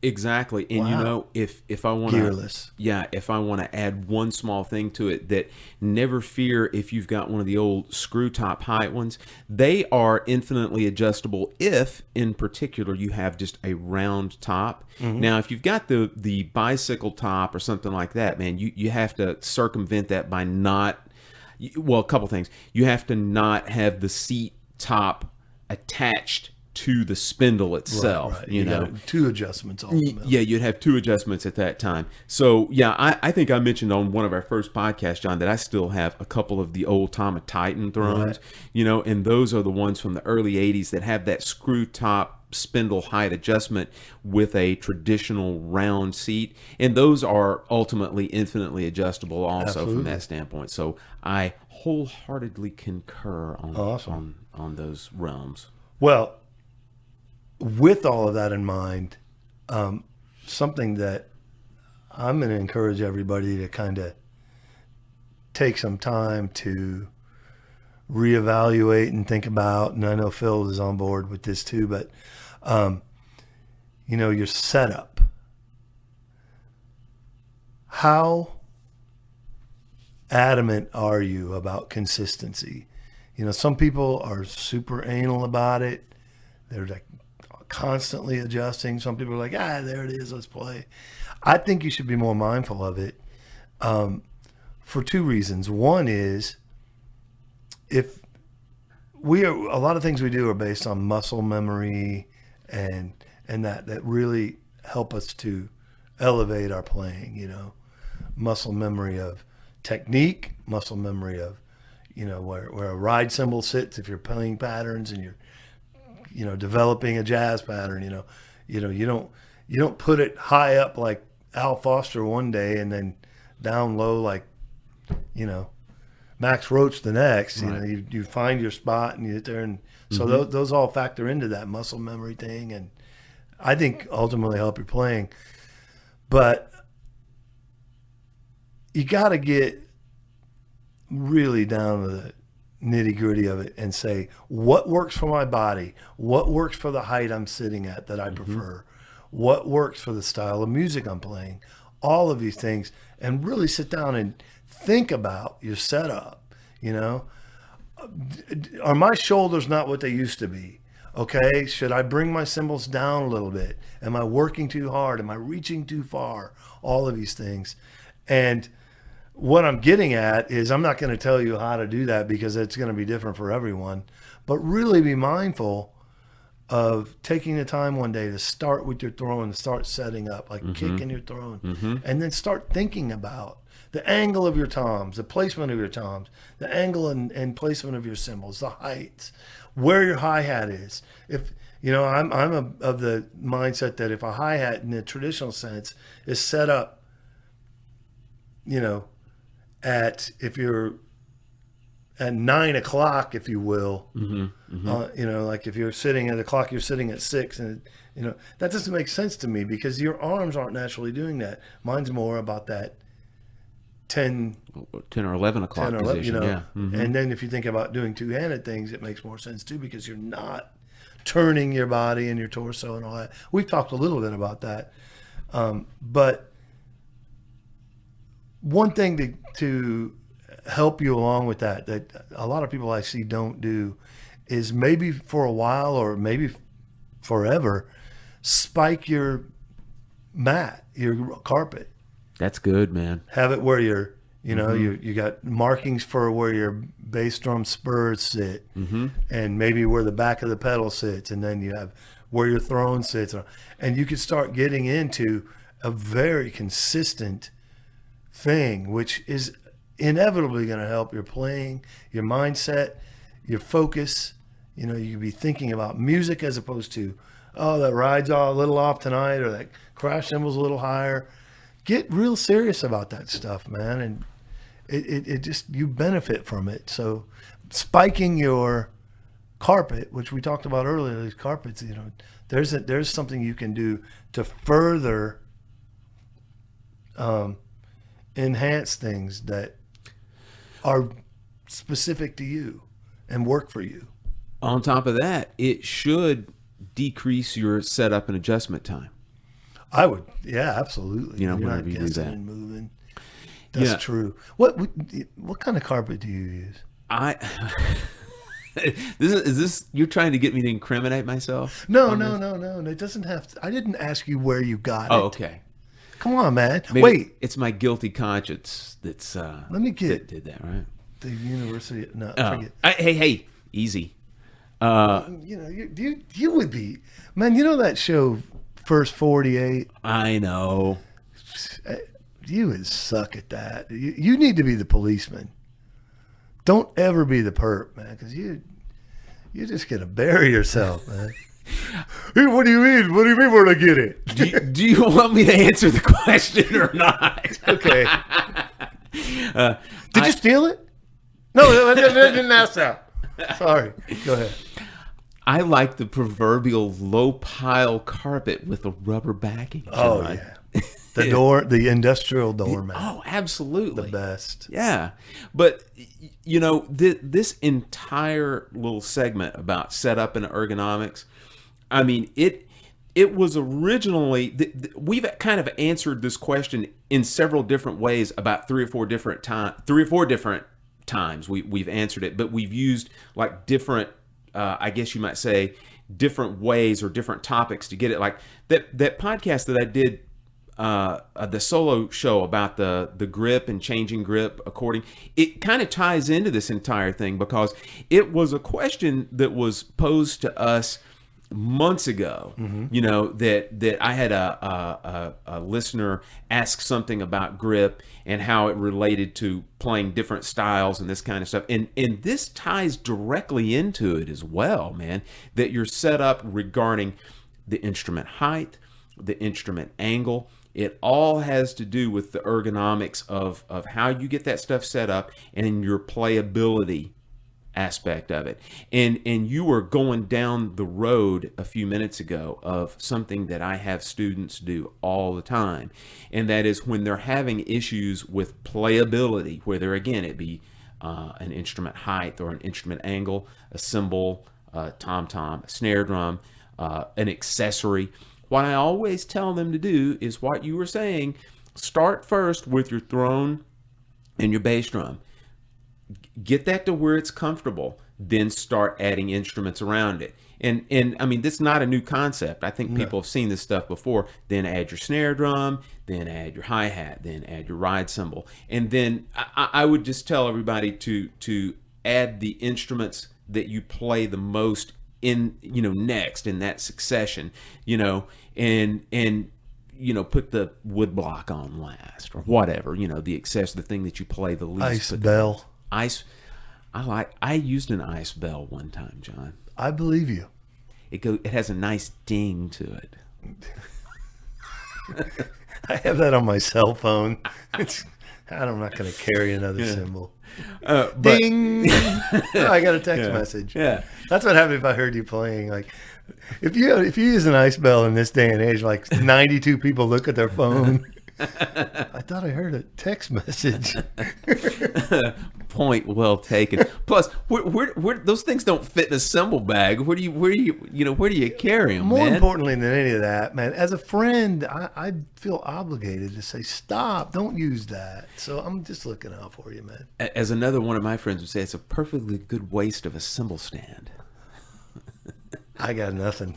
Exactly. And if I want to, gearless. Yeah, if I want to add one small thing to it, that never fear if you've got one of the old screw top height ones, they are infinitely adjustable if in particular you have just a round top. Mm-hmm. Now, if you've got the bicycle top or something like that, man, you have to circumvent that by a couple things. You have to not have the seat top attached to the spindle itself. Right. You got two adjustments ultimately. Yeah, you'd have two adjustments at that time. So yeah, I think I mentioned on one of our first podcasts, John, that I still have a couple of the old Tom Titan thrones, and those are the ones from the early 80s that have that screw top spindle height adjustment with a traditional round seat, and those are ultimately infinitely adjustable also from that standpoint. So I wholeheartedly concur on those realms. Well, with all of that in mind, something that I'm going to encourage everybody to kind of take some time to reevaluate and think about, and I know Phil is on board with this too, but your setup. How adamant are you about consistency? Some people are super anal about it. They're constantly adjusting. Some people are like, there it is, let's play. I think you should be more mindful of it for two reasons. One is, if a lot of things we do are based on muscle memory and that really help us to elevate our playing, muscle memory of technique, muscle memory of, where a ride cymbal sits if you're playing patterns and you're, developing a jazz pattern. You don't put it high up like Al Foster one day and then down low like, Max Roach the next. Right. You find your spot and you get there, and so those all factor into that muscle memory thing, and I think ultimately help your playing. But you got to get really down to the nitty gritty of it and say, what works for my body? What works for the height I'm sitting at that I prefer? What works for the style of music I'm playing? All of these things, and really sit down and think about your setup. Are my shoulders not what they used to be? Okay, should I bring my cymbals down a little bit? Am I working too hard? Am I reaching too far? All of these things. And what I'm getting at is I'm not going to tell you how to do that because it's going to be different for everyone. But really be mindful of taking the time one day to start with your throwing, to start setting up, like kicking your throwing, and then start thinking about the angle of your toms, the placement of your toms, the angle and placement of your cymbals, the heights, where your hi-hat is. If you know, I'm of the mindset that if a hi-hat in the traditional sense is set up, you know, if you're at 9 o'clock, if you will, you know, like if you're sitting at the clock, you're sitting at 6, and you know that doesn't make sense to me because your arms aren't naturally doing that. Mine's more about that 10 or 11 o'clock 10 or 11, position, you know. yeah. And then if you think about doing two-handed things, it makes more sense too because you're not turning your body and your torso and all that. We've talked a little bit about that, but one thing to help you along with that a lot of people I see don't do is maybe for a while or maybe forever spike your mat, your carpet. That's good, man. Have it where you're, you know, you got markings for where your bass drum spurs sit, and maybe where the back of the pedal sits, and then you have where your throne sits, and you can start getting into a very consistent thing, which is inevitably going to help your playing, your mindset, your focus. You know, you could be thinking about music as opposed to, oh, that ride's all a little off tonight, or that crash cymbal's a little higher. Get real serious about that stuff, man, and it just, you benefit from it. So spiking your carpet, which we talked about earlier, these carpets, you know, there's something you can do to further enhance things that are specific to you and work for you. On top of that, it should decrease your setup and adjustment time. I would, yeah, absolutely. You know, you're whenever not you do guessing that. and moving. That's true. What kind of carpet do you use? Is this you're trying to get me to incriminate myself? No. It doesn't have to. I didn't ask you where you got it. Oh, okay. Come on, man. Maybe Wait. it's my guilty conscience that's Let me get that did that, right? the university. No, Oh. forget. Hey, easy. You know, you would be, man. You know that show, First 48. I know. You would suck at that. You need to be the policeman. Don't ever be the perp, man, because you're just gonna bury yourself, man. Hey, what do you mean? What do you mean where'd I get it? Do you want me to answer the question or not? Okay. Did you steal it? No, I didn't ask that. Sorry. Go ahead. I like the proverbial low pile carpet with a rubber backing. Oh, John. yeah. The industrial doormat. Oh, absolutely. The best. Yeah. But, you know, this entire little segment about setup and ergonomics, I mean, it was originally, we've kind of answered this question in several different ways about three or four different times we've answered it, but we've used like different, I guess you might say, different ways or different topics to get it. Like that podcast that I did, the solo show about the grip and changing grip according, it kind of ties into this entire thing because it was a question that was posed to us months ago. You know, that I had a listener ask something about grip and how it related to playing different styles and this kind of stuff, and this ties directly into it as well, man, that you're set up regarding the instrument height, the instrument angle. It all has to do with the ergonomics of how you get that stuff set up and your playability aspect of it. And you were going down the road a few minutes ago of something that I have students do all the time. And that is when they're having issues with playability, whether again it be an instrument height or an instrument angle, a cymbal, a tom-tom, a snare drum, an accessory. What I always tell them to do is what you were saying. Start first with your throne and your bass drum. Get that to where it's comfortable. Then start adding instruments around it. And I mean, this is not a new concept. I think people have seen this stuff before. Then add your snare drum, then add your hi-hat, then add your ride cymbal. And then I would just tell everybody to add the instruments that you play the most in, next in that succession, and put the wood block on last or whatever, the thing that you play the least. Ice bell. I used an ice bell one time, John. I believe you. It has a nice ding to it. I have that on my cell phone. I'm not going to carry another cymbal. Ding! I got a text message. Yeah, that's what happened if I heard you playing. Like, if you use an ice bell in this day and age, like 92 people look at their phone. I thought I heard a text message. Point well taken. Plus, where those things don't fit in a cymbal bag. Where do you carry them? More man? importantly than any of that, man, as a friend, I feel obligated to say, stop, don't use that. So I'm just looking out for you, man. As another one of my friends would say, it's a perfectly good waste of a cymbal stand. I got nothing.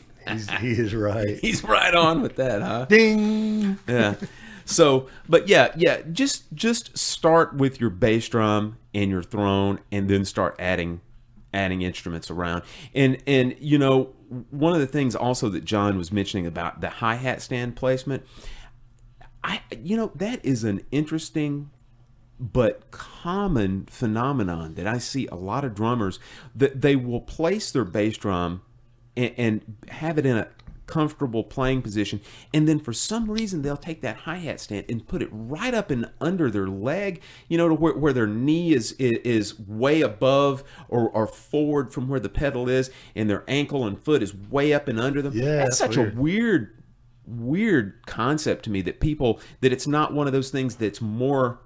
He is right. He's right on with that, huh? Ding. Yeah. So, but just start with your bass drum and your throne, and then start adding instruments around. And one of the things also that John was mentioning about the hi-hat stand placement, that is an interesting but common phenomenon that I see a lot of drummers, that they will place their bass drum and have it in a comfortable playing position, and then for some reason they'll take that hi-hat stand and put it right up and under their leg, to where their knee is way above or forward from where the pedal is, and their ankle and foot is way up and under them. That's such a weird concept to me, that it's not one of those things that's more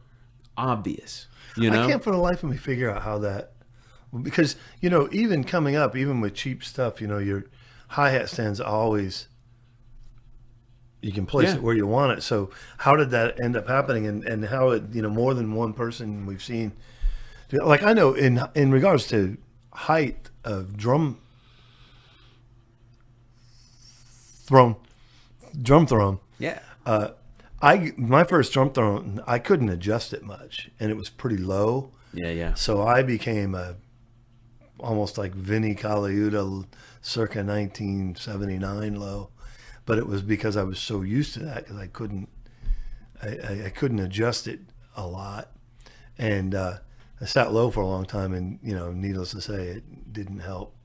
obvious. I can't for the life of me figure out how that, because even coming up, even with cheap stuff, your hi-hat stands always, you can place it where you want it. So how did that end up happening, and how it, more than one person we've seen, like, I know in regards to height of drum throne. Yeah. My first drum throne, I couldn't adjust it much, and it was pretty low. Yeah. So I became almost like Vinnie Colaiuta circa 1979 low, but it was because I was so used to that, because I couldn't adjust it a lot, and I sat low for a long time, and needless to say, it didn't help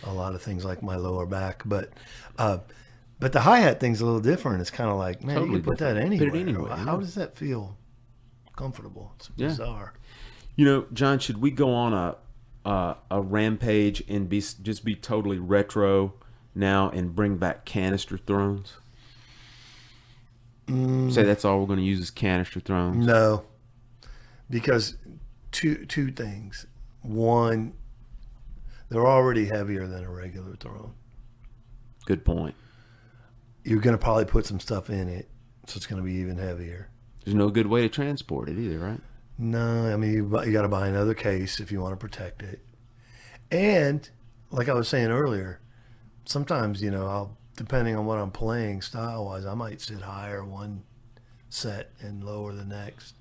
a lot of things like my lower back, but the hi-hat thing's a little different. It's kind of like, man, Totally you can put different. that anywhere. Put it anywhere, How does that feel comfortable? It's bizarre. John, should we go on a rampage and just be totally retro now and bring back canister thrones? Say that's all we're going to use is canister thrones? No, because two things. One, they're already heavier than a regular throne. Good point. You're going to probably put some stuff in it, so it's going to be even heavier. There's no good way to transport it either, right? No, I mean, you got to buy another case if you want to protect it. And like I was saying earlier, sometimes, I'll, depending on what I'm playing style-wise, I might sit higher one set and lower the next.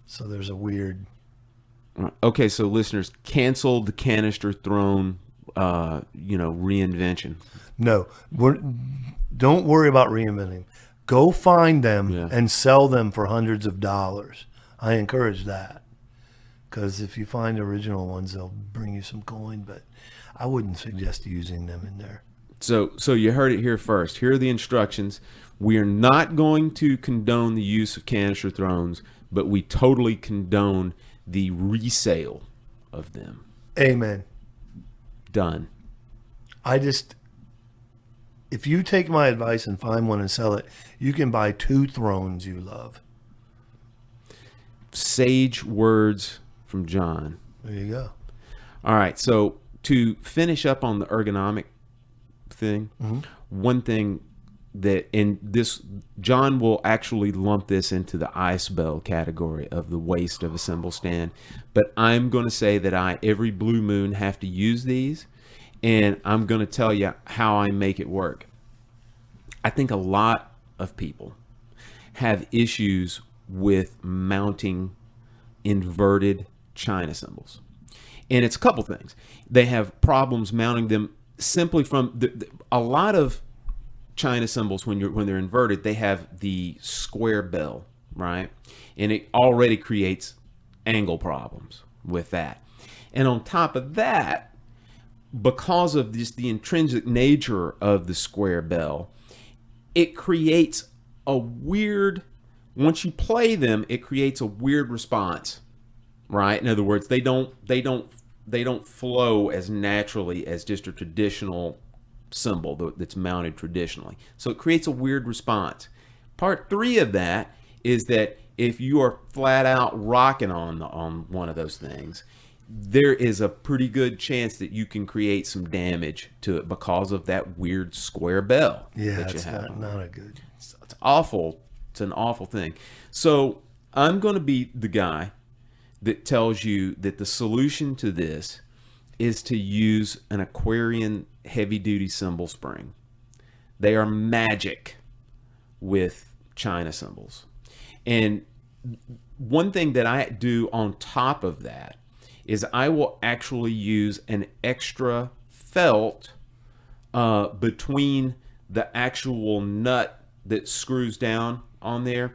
So there's a weird... Okay, so listeners, cancel the canister throne, reinvention. No, don't worry about reinventing. Go find them and sell them for hundreds of dollars. I encourage that, because if you find original ones, they'll bring you some coin, but I wouldn't suggest using them in there. So you heard it here first. Here are the instructions. We are not going to condone the use of canister thrones, but we totally condone the resale of them. Amen. Done. If you take my advice and find one and sell it, you can buy 2 thrones you love. Sage words from John. There you go. All right. So to finish up on the ergonomic thing, one thing that, and this, John will actually lump this into the ice bell category of the waste of a cymbal stand, but I'm going to say that I every blue moon have to use these, and I'm going to tell you how I make it work. I think a lot of people have issues with mounting inverted China cymbals. And it's a couple things. They have problems mounting them simply from a lot of China cymbals when they're inverted, they have the square bell, right? And it already creates angle problems with that. And on top of that, because of the intrinsic nature of the square bell, it creates a weird, once you play them, it creates a weird response, right? In other words, they don't flow as naturally as just a traditional cymbal that's mounted traditionally. So it creates a weird response. Part 3 of that is that if you are flat out rocking on one of those things, there is a pretty good chance that you can create some damage to it because of that weird square bell. Yeah, that you it's have. not a good. It's awful. It's an awful thing. So I'm going to be the guy that tells you that the solution to this is to use an Aquarian heavy-duty cymbal spring. They are magic with China cymbals. And one thing that I do on top of that is I will actually use an extra felt between the actual nut that screws down on there,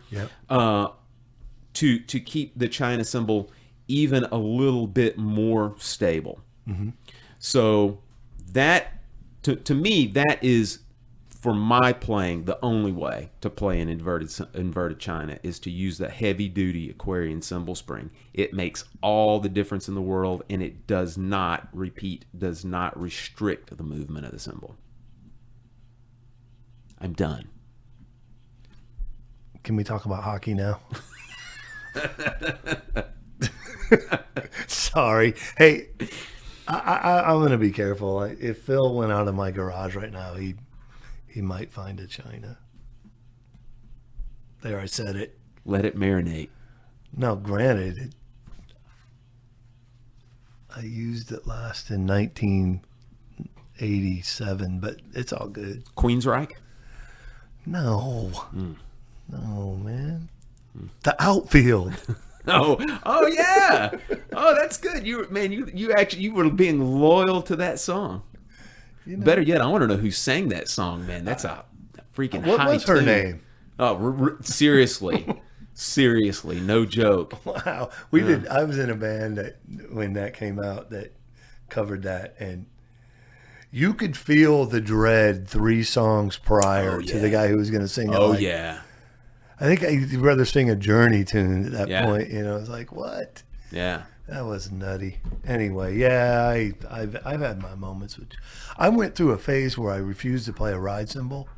to keep the China cymbal even a little bit more stable. Mm-hmm. So that, to me, that is, for my playing, the only way to play an inverted China is to use the heavy-duty Aquarian cymbal spring. It makes all the difference in the world, and it does not restrict the movement of the cymbal. I'm done. Can we talk about hockey now? Sorry. Hey, I'm going to be careful. If Phil went out of my garage right now, he might find a China. There, I said it. Let it marinate. Now, granted, I used it last in 1987, but it's all good. Queensryche? No. No, man. The outfield. Oh yeah. Oh, that's good. You were being loyal to that song. You know, better yet, I want to know who sang that song, man. That's a freaking high tune. What was her name? Oh, seriously. Seriously, no joke. Wow. We did. I was in a band that when that came out that covered that, and you could feel the dread 3 songs prior to the guy who was going to sing it. Oh, yeah. I think I'd rather sing a Journey tune at that point. You know, it's like, what? Yeah. That was nutty. Anyway, yeah, I've had my moments. I went through a phase where I refused to play a ride cymbal.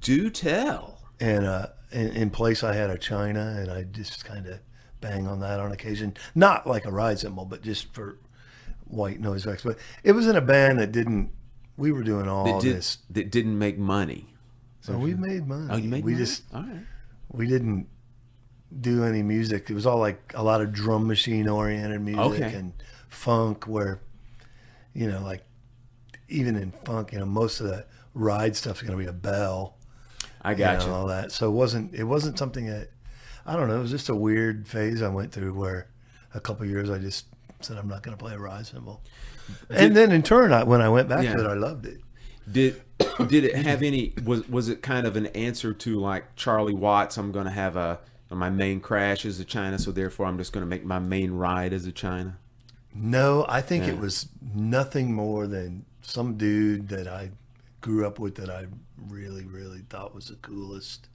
Do tell. And in place I had a China, and I just kind of bang on that on occasion. Not like a ride cymbal, but just for white noise effects. But it was in a band that didn't. We were doing all this that didn't make money. So we made money. Oh, you made money? All right. We didn't do any music. It was all like a lot of drum machine oriented music and funk, where, you know, like even in funk, you know, most of the ride stuff's going to be a bell. I got you. All that. So it wasn't something that, I don't know. It was just a weird phase I went through where a couple of years I just said I'm not going to play a ride cymbal. And then in turn, when I went back to it, I loved it. Did it have any? Was it kind of an answer to like Charlie Watts? I'm going to have my main crash as a China, so therefore I'm just going to make my main ride as a China. No, I think it was nothing more than some dude that I grew up with that I really, really thought was the coolest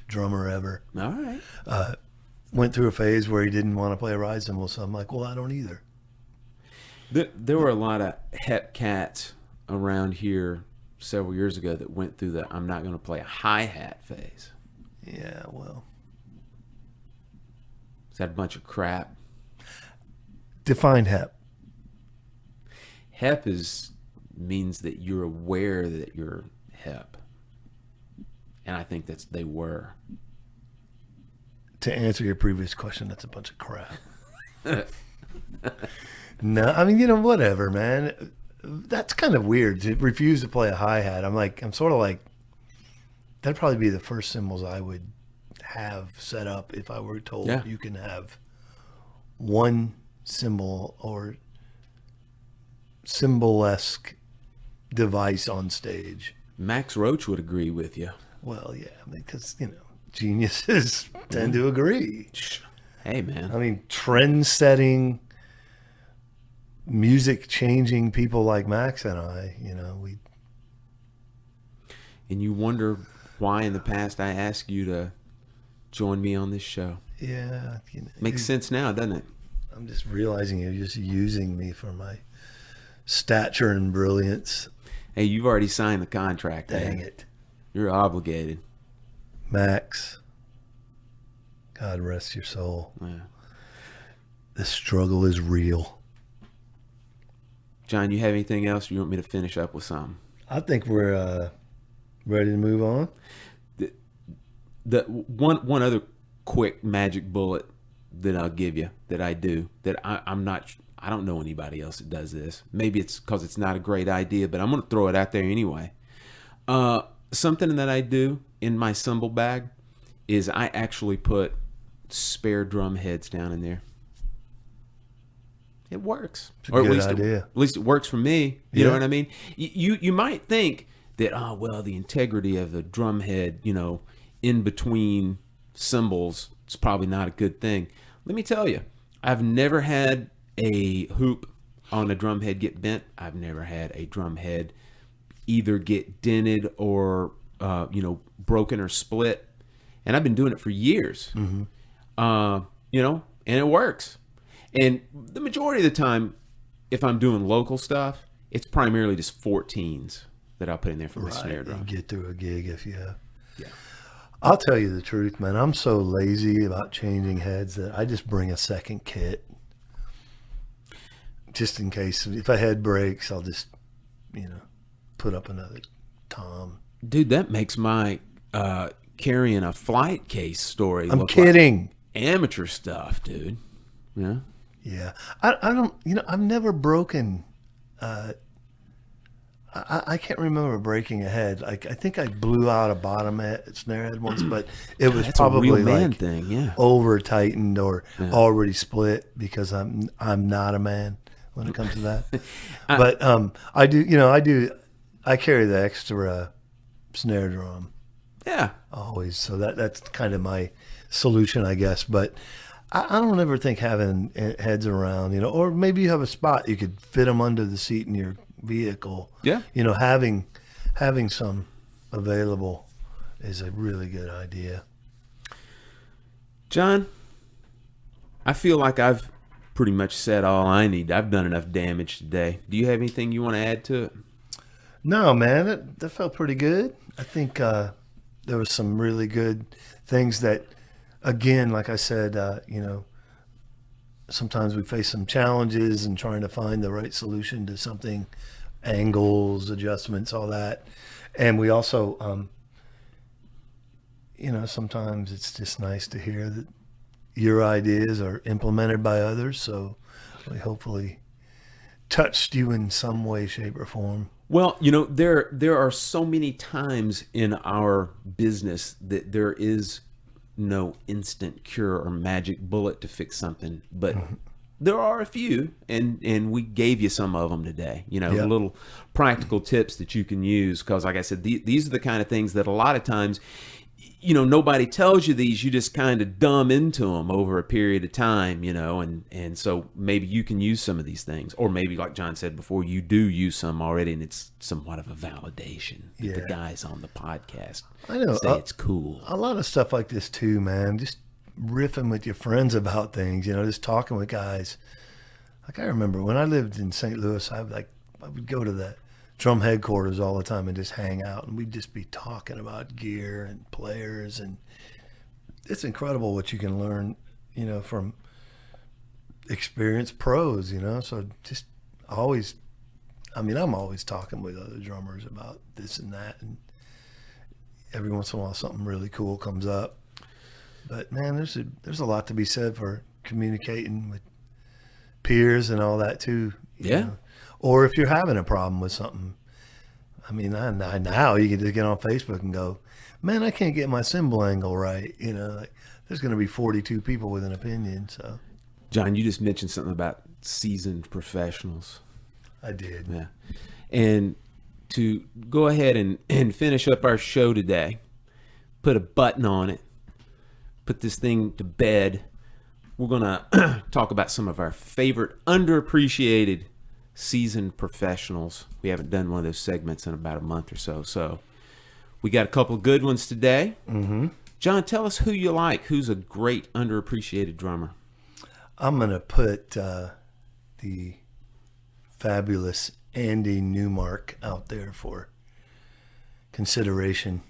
drummer ever. All right. Went through a phase where he didn't want to play a ride cymbal, so I'm like, well, I don't either. There were a lot of hep cats around here several years ago that went through the I'm not going to play a hi-hat phase. Yeah, well. Is that a bunch of crap? Define hep. Hep means that you're aware that you're hep. And I think they were. To answer your previous question, that's a bunch of crap. No, I mean, you know, whatever, man. that's kind of weird to refuse to play a hi-hat. I'm sort of like, that'd probably be the first cymbals I would have set up if I were told you can have one cymbal or cymbal-esque device on stage. Max Roach would agree with you. Well, yeah, because, geniuses tend to agree. Hey, man. I mean, trend-setting, music-changing people like Max and I, we... And you wonder why in the past I asked you to join me on this show. Yeah. Makes sense now, doesn't it? I'm just realizing you're just using me for my stature and brilliance. Hey, you've already signed the contract. Dang man. it. You're obligated. Max, God rest your soul. Yeah. The struggle is real. John, you have anything else, or you want me to finish up with something? I think we're ready to move on. The one other quick magic bullet that I'll give you that I do that I don't know anybody else that does this. Maybe it's because it's not a great idea, but I'm going to throw it out there anyway. Something that I do in my cymbal bag is I actually put spare drum heads down in there. It works. It's a good idea. At least it works for me. You know what I mean? You might think that, the integrity of the drum head, in between cymbals, it's probably not a good thing. Let me tell you, I've never had a hoop on a drum head get bent. I've never had a drum head either get dented or, broken or split. And I've been doing it for years, and it works. And the majority of the time, if I'm doing local stuff, it's primarily just 14s that I'll put in there for my snare drum. You get through a gig if you have. Yeah. I'll tell you the truth, man. I'm so lazy about changing heads that I just bring a second kit. Just in case. If a head breaks, I'll just, put up another tom. Dude, that makes my carrying a flight case story I'm look kidding. like amateur stuff, dude. Yeah. Yeah. I don't, I've never broken, I can't remember breaking a head. I think I blew out a bottom snare head once, but it was That's probably a real man like thing, yeah. over tightened or already split because I'm not a man when it comes to that. But I carry the extra snare drum. Yeah. Always. So that's kind of my solution, I guess. But I don't ever think having heads around, or maybe you have a spot you could fit them under the seat in your vehicle. Yeah. Having some available is a really good idea. John, I feel like I've pretty much said all I need. I've done enough damage today. Do you have anything you want to add to it? No, man, that felt pretty good. I think there was some really good things that, again, like I said, sometimes we face some challenges in trying to find the right solution to something, angles, adjustments, all that. And we also, sometimes it's just nice to hear that your ideas are implemented by others. So we hopefully touched you in some way, shape, or form. Well, there are so many times in our business that there is no instant cure or magic bullet to fix something, but there are a few, and we gave you some of them today. Little practical tips that you can use, because like I said, these are the kind of things that a lot of times, nobody tells you these. You just kind of dumb into them over a period of time, and so maybe you can use some of these things, or maybe like John said before, you do use some already, and it's somewhat of a validation that the guys on the podcast say it's cool. A lot of stuff like this too, man. Just riffing with your friends about things, just talking with guys. Like I remember when I lived in St. Louis, I would go to the drum headquarters all the time and just hang out, and we'd just be talking about gear and players, and it's incredible what you can learn, from experienced pros, so just always, I'm always talking with other drummers about this and that, and every once in a while something really cool comes up. But man, there's a lot to be said for communicating with peers and all that too. You know? Or if you're having a problem with something, I mean, now you can just get on Facebook and go, man, I can't get my cymbal angle right. You know, like, there's going to be 42 people with an opinion. So, John, you just mentioned something about seasoned professionals. I did. Yeah. And to go ahead and finish up our show today, put a button on it, put this thing to bed, we're going to talk about some of our favorite underappreciated seasoned professionals. We haven't done one of those segments in about a month or so. So we got a couple of good ones today. Mm-hmm. John, tell us who you like. Who's a great underappreciated drummer? I'm going to put the fabulous Andy Newmark out there for consideration.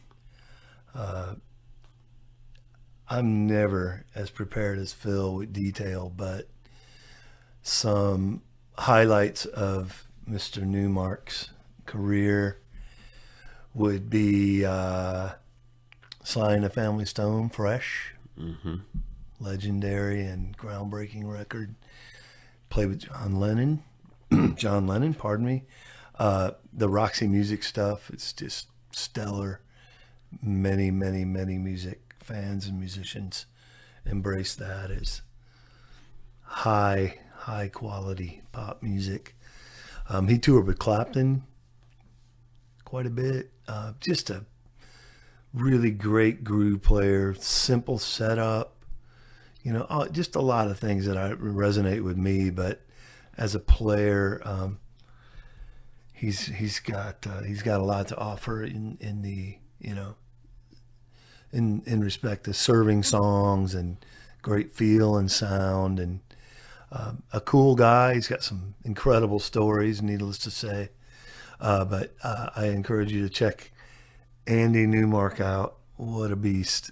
I'm never as prepared as Phil with detail, but some highlights of Mr. Newmark's career would be Sly and the Family Stone, Fresh, legendary and groundbreaking record. Played with John Lennon, pardon me. The Roxy Music stuff, it's just stellar. Many music fans and musicians embrace that as high quality pop music. He toured with Clapton quite a bit. Just a really great groove player, simple setup, you know, just a lot of things that resonate with me. But as a player, he's got a lot to offer in the, you know, in respect to serving songs and great feel and sound, and a cool guy. He's got some incredible stories, needless to say. But I encourage you to check Andy Newmark out. What a beast.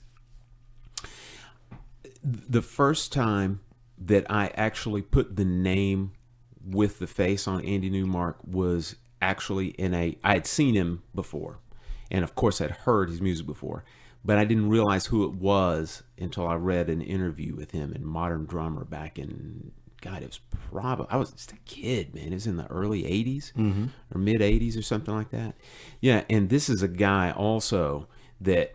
The first time that I actually put the name with the face on Andy Newmark was actually I had seen him before, and of course I'd heard his music before, but I didn't realize who it was until I read an interview with him in Modern Drummer back in, God, it was probably, I was just a kid, man. It was in the early 80s or mid 80s or something like that. Yeah, and this is a guy also that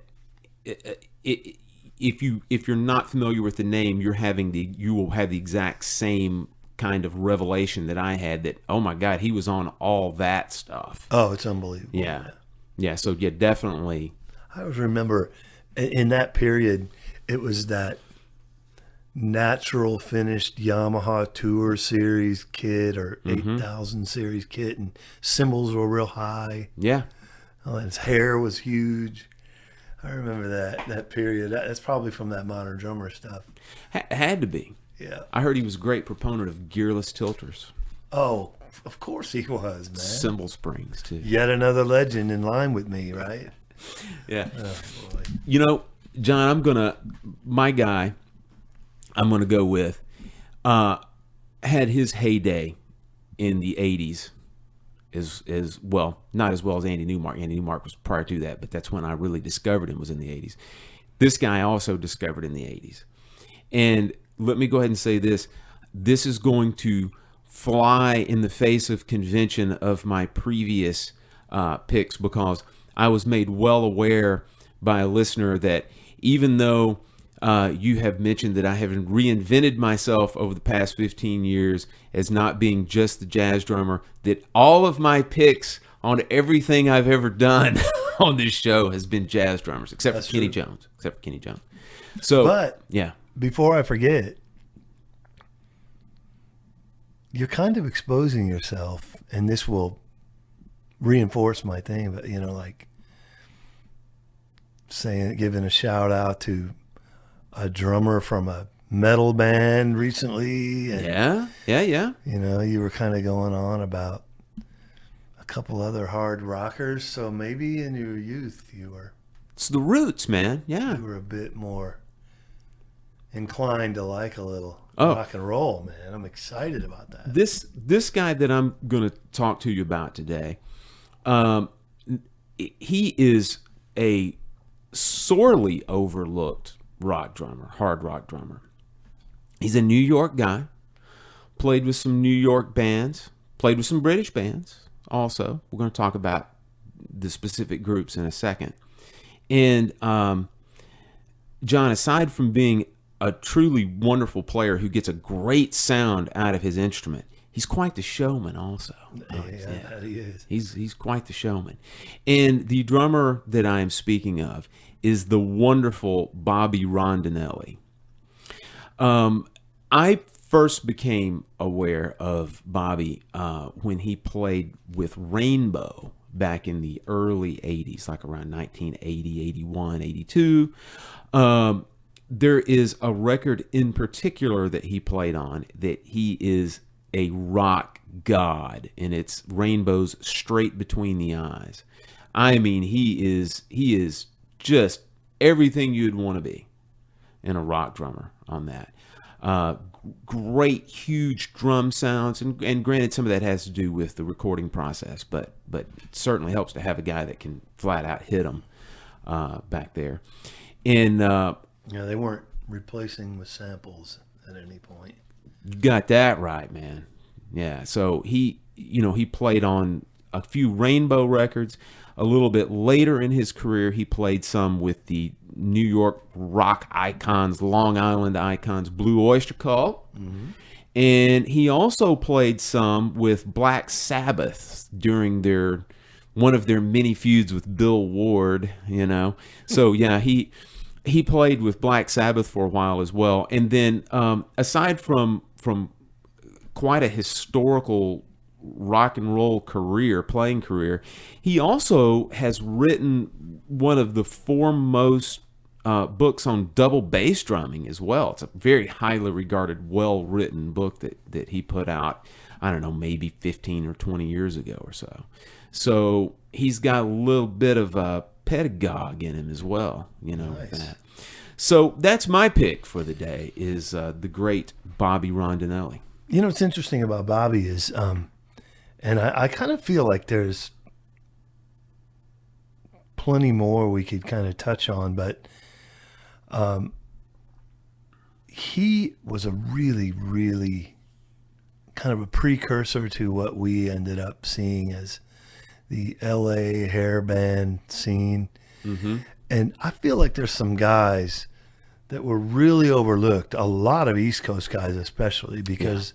if you're not familiar with the name, you will have the exact same kind of revelation that I had, that, oh my God, he was on all that stuff. Oh, it's unbelievable. Yeah. So yeah, definitely. I always remember in that period, it was that natural finished Yamaha Tour Series kit or 8000 Series kit, and cymbals were real high. Yeah. Oh, and his hair was huge. I remember that period. That's probably from that Modern Drummer stuff. Had to be. Yeah. I heard he was a great proponent of gearless tilters. Oh, of course he was, man. Cymbal springs too. Yet another legend in line with me, right? Yeah. Oh, boy. You know, John, my guy I'm going to go with, had his heyday in the 80s as well, not as well as Andy Newmark. Andy Newmark was prior to that, but that's when I really discovered him, was in the 80s. This guy also discovered in the 80s. And let me go ahead and say this. This is going to fly in the face of convention of my previous picks, because I was made well aware by a listener that even though you have mentioned that I have reinvented myself over the past 15 years as not being just the jazz drummer, that all of my picks on everything I've ever done on this show has been jazz drummers, except for Kenny Jones. So, but yeah. Before I forget, you're kind of exposing yourself, and this will reinforce my thing, but, you know, like giving a shout out to a drummer from a metal band recently. And, yeah. You know, you were kind of going on about a couple other hard rockers, so maybe in your youth it's the roots, man. Yeah. You were a bit more inclined to like a little rock and roll, man. I'm excited about that. This guy that I'm going to talk to you about today, he is a sorely overlooked hard rock drummer. He's a New York guy, played with some New York bands, Played with some British bands also. We're going to talk about the specific groups in a second. And John, aside from being a truly wonderful player who gets a great sound out of his instrument, he's quite the showman also. That he is. He's quite the showman. And the drummer that I am speaking of is the wonderful Bobby Rondinelli. I first became aware of Bobby when he played with Rainbow back in the early 80s, like around 1980, 81, 82. There is a record in particular that he played on that he is a rock god, and it's Rainbow's Straight Between the Eyes. I mean, he is just everything you'd want to be in a rock drummer on that. Great, huge drum sounds, and granted, some of that has to do with the recording process, but it certainly helps to have a guy that can flat out hit them back there. And they weren't replacing with samples at any point. you got that right, man. Yeah, so he played on a few Rainbow records. A little bit later in his career, he played some with the New York rock icons, Long Island icons, Blue Oyster Cult. Mm-hmm. And he also played some with Black Sabbath during one of their many feuds with Bill Ward, So, yeah, he played with Black Sabbath for a while as well. And then aside from quite a historical rock and roll playing career, he also has written one of the foremost books on double bass drumming as well. It's a very highly regarded, well-written book that he put out, I don't know, maybe 15 or 20 years ago or so. So he's got a little bit of a pedagogue in him as well, nice. With that. So that's my pick for the day is the great Bobby Rondinelli. What's interesting about Bobby is, and I kind of feel like there's plenty more we could kind of touch on, but he was a really, really kind of a precursor to what we ended up seeing as the LA hair band scene. Mm-hmm. And I feel like there's some guys that were really overlooked, a lot of East Coast guys especially, because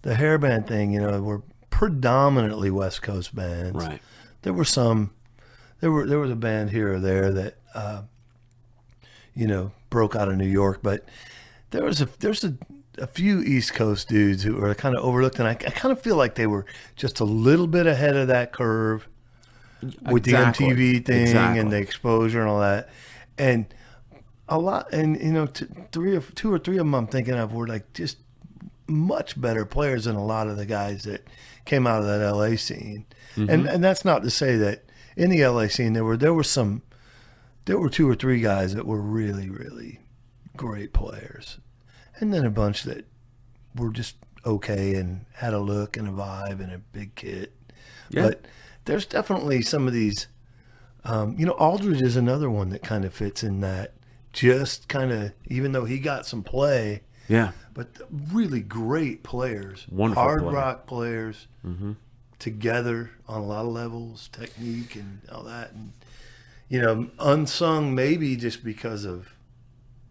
the hair band thing, were predominantly West Coast bands. Right. There was a band here or there that broke out of New York, but there's a few East Coast dudes who are kind of overlooked, and I kind of feel like they were just a little bit ahead of that curve with the MTV thing and the exposure and all that, and a lot, and two or three of them I'm thinking of were like just much better players than a lot of the guys that came out of that LA scene. Mm-hmm. And that's not to say that in the LA scene there were two or three guys that were really, really great players, and then a bunch that were just okay and had a look and a vibe and a big kit. Yeah. But there's definitely some of these, Aldridge is another one that kind of fits in that, just kind of, even though he got some play, but really great players, wonderful hard rock players, together on a lot of levels, technique and all that, and unsung maybe just because of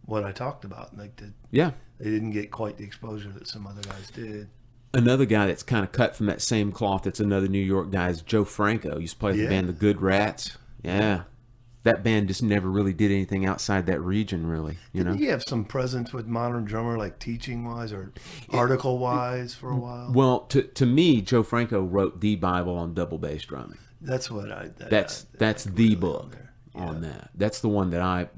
what I talked about. Like they didn't get quite the exposure that some other guys did. Another guy that's kind of cut from that same cloth, that's another New York guy, is Joe Franco. Used to play with the band The Good Rats. Yeah. That band just never really did anything outside that region, really. Didn't he have some presence with Modern Drummer, like teaching-wise or article-wise for a while? Well, to me, Joe Franco wrote the Bible on double bass drumming. That's what That's the really book on that. That's the one that I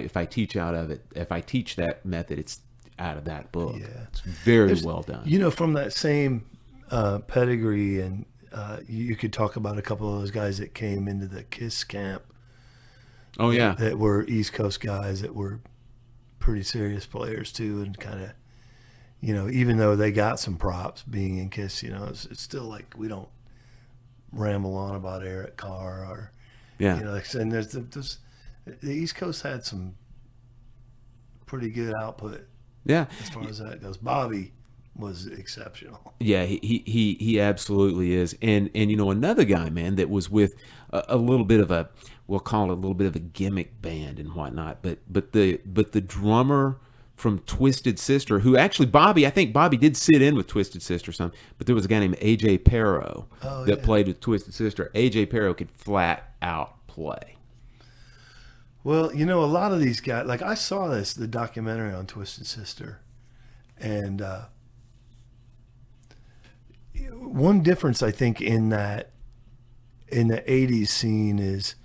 if I teach that method, it's out of that book. Yeah. It's very well done. From that same pedigree, and you could talk about a couple of those guys that came into the KISS camp. Oh, yeah. That were East Coast guys that were pretty serious players, too, and kind of, even though they got some props being in KISS, it's still like we don't ramble on about Eric Carr or, and there's the East Coast had some pretty good output. Yeah. As far as that goes. Bobby, was exceptional. Yeah, he absolutely is. And another guy, man, that was with a little bit of a, we'll call it a little bit of a gimmick band and whatnot, but the drummer from Twisted Sister, who actually I think Bobby did sit in with Twisted Sister some, but there was a guy named AJ Perro that played with Twisted Sister. AJ Perro could flat out play. Well, a lot of these guys, like I saw the documentary on Twisted Sister, and one difference I think in the 80s scene is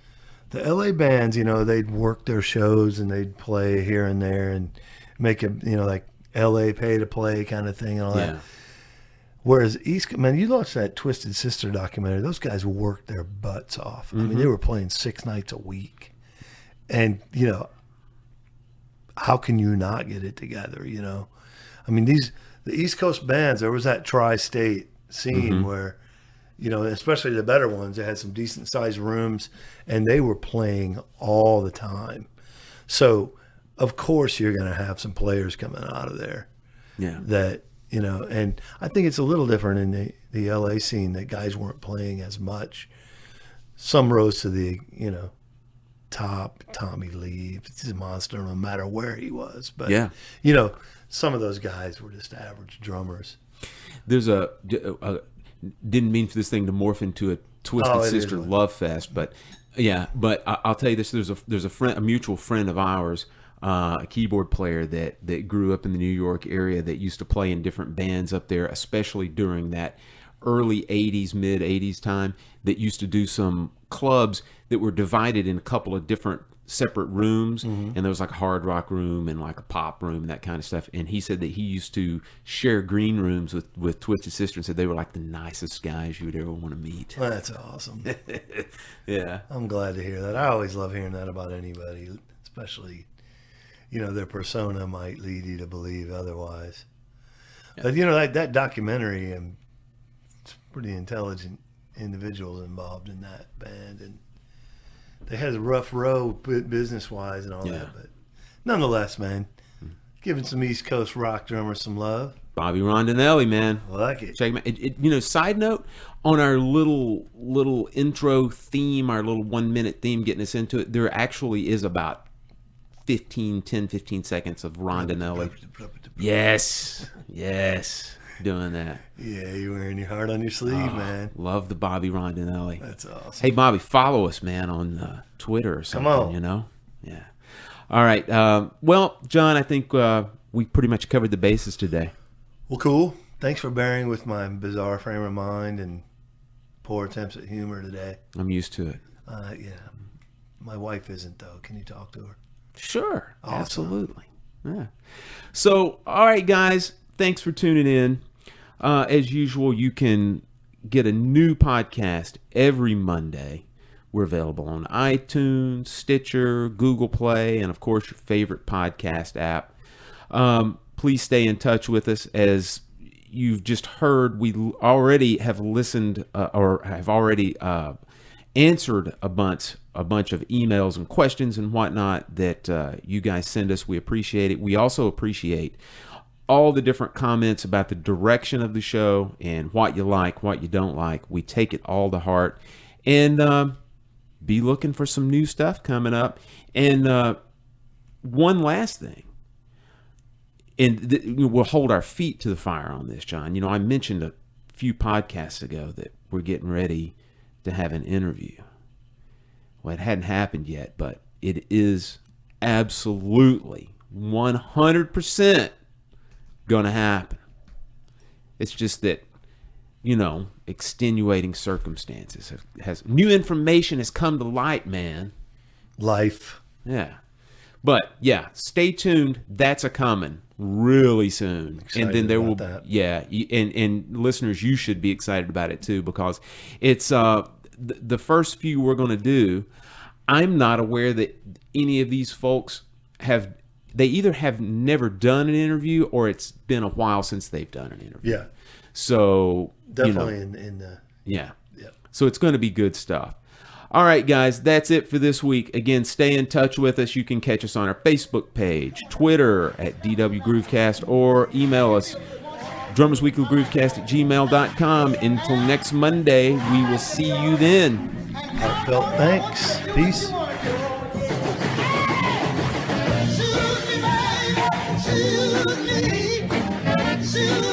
the LA bands, they'd work their shows and they'd play here and there and make it, like LA pay to play kind of thing and all that. Whereas man, you watch that Twisted Sister documentary, those guys worked their butts off. I mean, they were playing 6 nights a week. And, how can you not get it together, I mean, the East Coast bands, there was that tri-state scene where, especially the better ones, they had some decent sized rooms and they were playing all the time. So, of course, you're going to have some players coming out of there. Yeah. That, and I think it's a little different in the LA scene that guys weren't playing as much. Some rose to the, top. Tommy Lee, he's a monster no matter where he was. But, some of those guys were just average drummers. There's didn't mean for this thing to morph into a Twisted Sister love fest, but I'll tell you this: there's a mutual friend of ours, a keyboard player that grew up in the New York area that used to play in different bands up there, especially during that early 80s, mid 80s time, that used to do some clubs that were divided in a couple of different separate rooms, and there was like a hard rock room and like a pop room and that kind of stuff. And he said that he used to share green rooms with Twisted Sister, and said they were like the nicest guys you would ever want to meet. Well, that's awesome. Yeah, I'm glad to hear that. I always love hearing that about anybody, especially their persona might lead you to believe otherwise. Yeah. But that documentary, and pretty intelligent individuals involved in that band, and they had a rough road business wise and all that, but nonetheless, man, giving some East Coast rock drummers some love. Bobby Rondinelli, man, I like it. Check him out. Side note on our little intro theme, our little 1 minute theme, getting us into it, there actually is about 10, 15 seconds of Rondinelli. Yes, doing that. Yeah, you're wearing your heart on your sleeve, man. Love the Bobby Rondinelli. That's awesome. Hey, Bobby, follow us, man, on Twitter or something. Come on. Yeah. All right. Well, John, I think we pretty much covered the bases today. Well, cool. Thanks for bearing with my bizarre frame of mind and poor attempts at humor today. I'm used to it. Yeah. My wife isn't, though. Can you talk to her? Sure. Awesome. Absolutely. Yeah. So, all right, guys. Thanks for tuning in. As usual, you can get a new podcast every Monday. We're available on iTunes, Stitcher, Google Play, and, of course, your favorite podcast app. Please stay in touch with us. As you've just heard, we already have listened or have already answered a bunch of emails and questions and whatnot that you guys send us. We appreciate it. We also appreciate all the different comments about the direction of the show and what you like, what you don't like. We take it all to heart, and be looking for some new stuff coming up. And one last thing, and we'll hold our feet to the fire on this, John. I mentioned a few podcasts ago that we're getting ready to have an interview. Well, it hadn't happened yet, but it is absolutely 100% going to happen. It's just that, extenuating circumstances has new information has come to light, man. Life. Yeah. But yeah, stay tuned. That's a coming really soon. Excited and then there about will that. Yeah, and listeners, you should be excited about it too, because it's the first few we're going to do. I'm not aware that any of these folks they either have never done an interview or it's been a while since they've done an interview. Yeah. So Definitely in the... Yeah. Yeah. So it's going to be good stuff. All right, guys, that's it for this week. Again, stay in touch with us. You can catch us on our Facebook page, Twitter at DW Groovecast, or email us drummersweeklygroovecast@gmail.com. Until next Monday, we will see you then. Heartfelt thanks. Peace. Shoot me.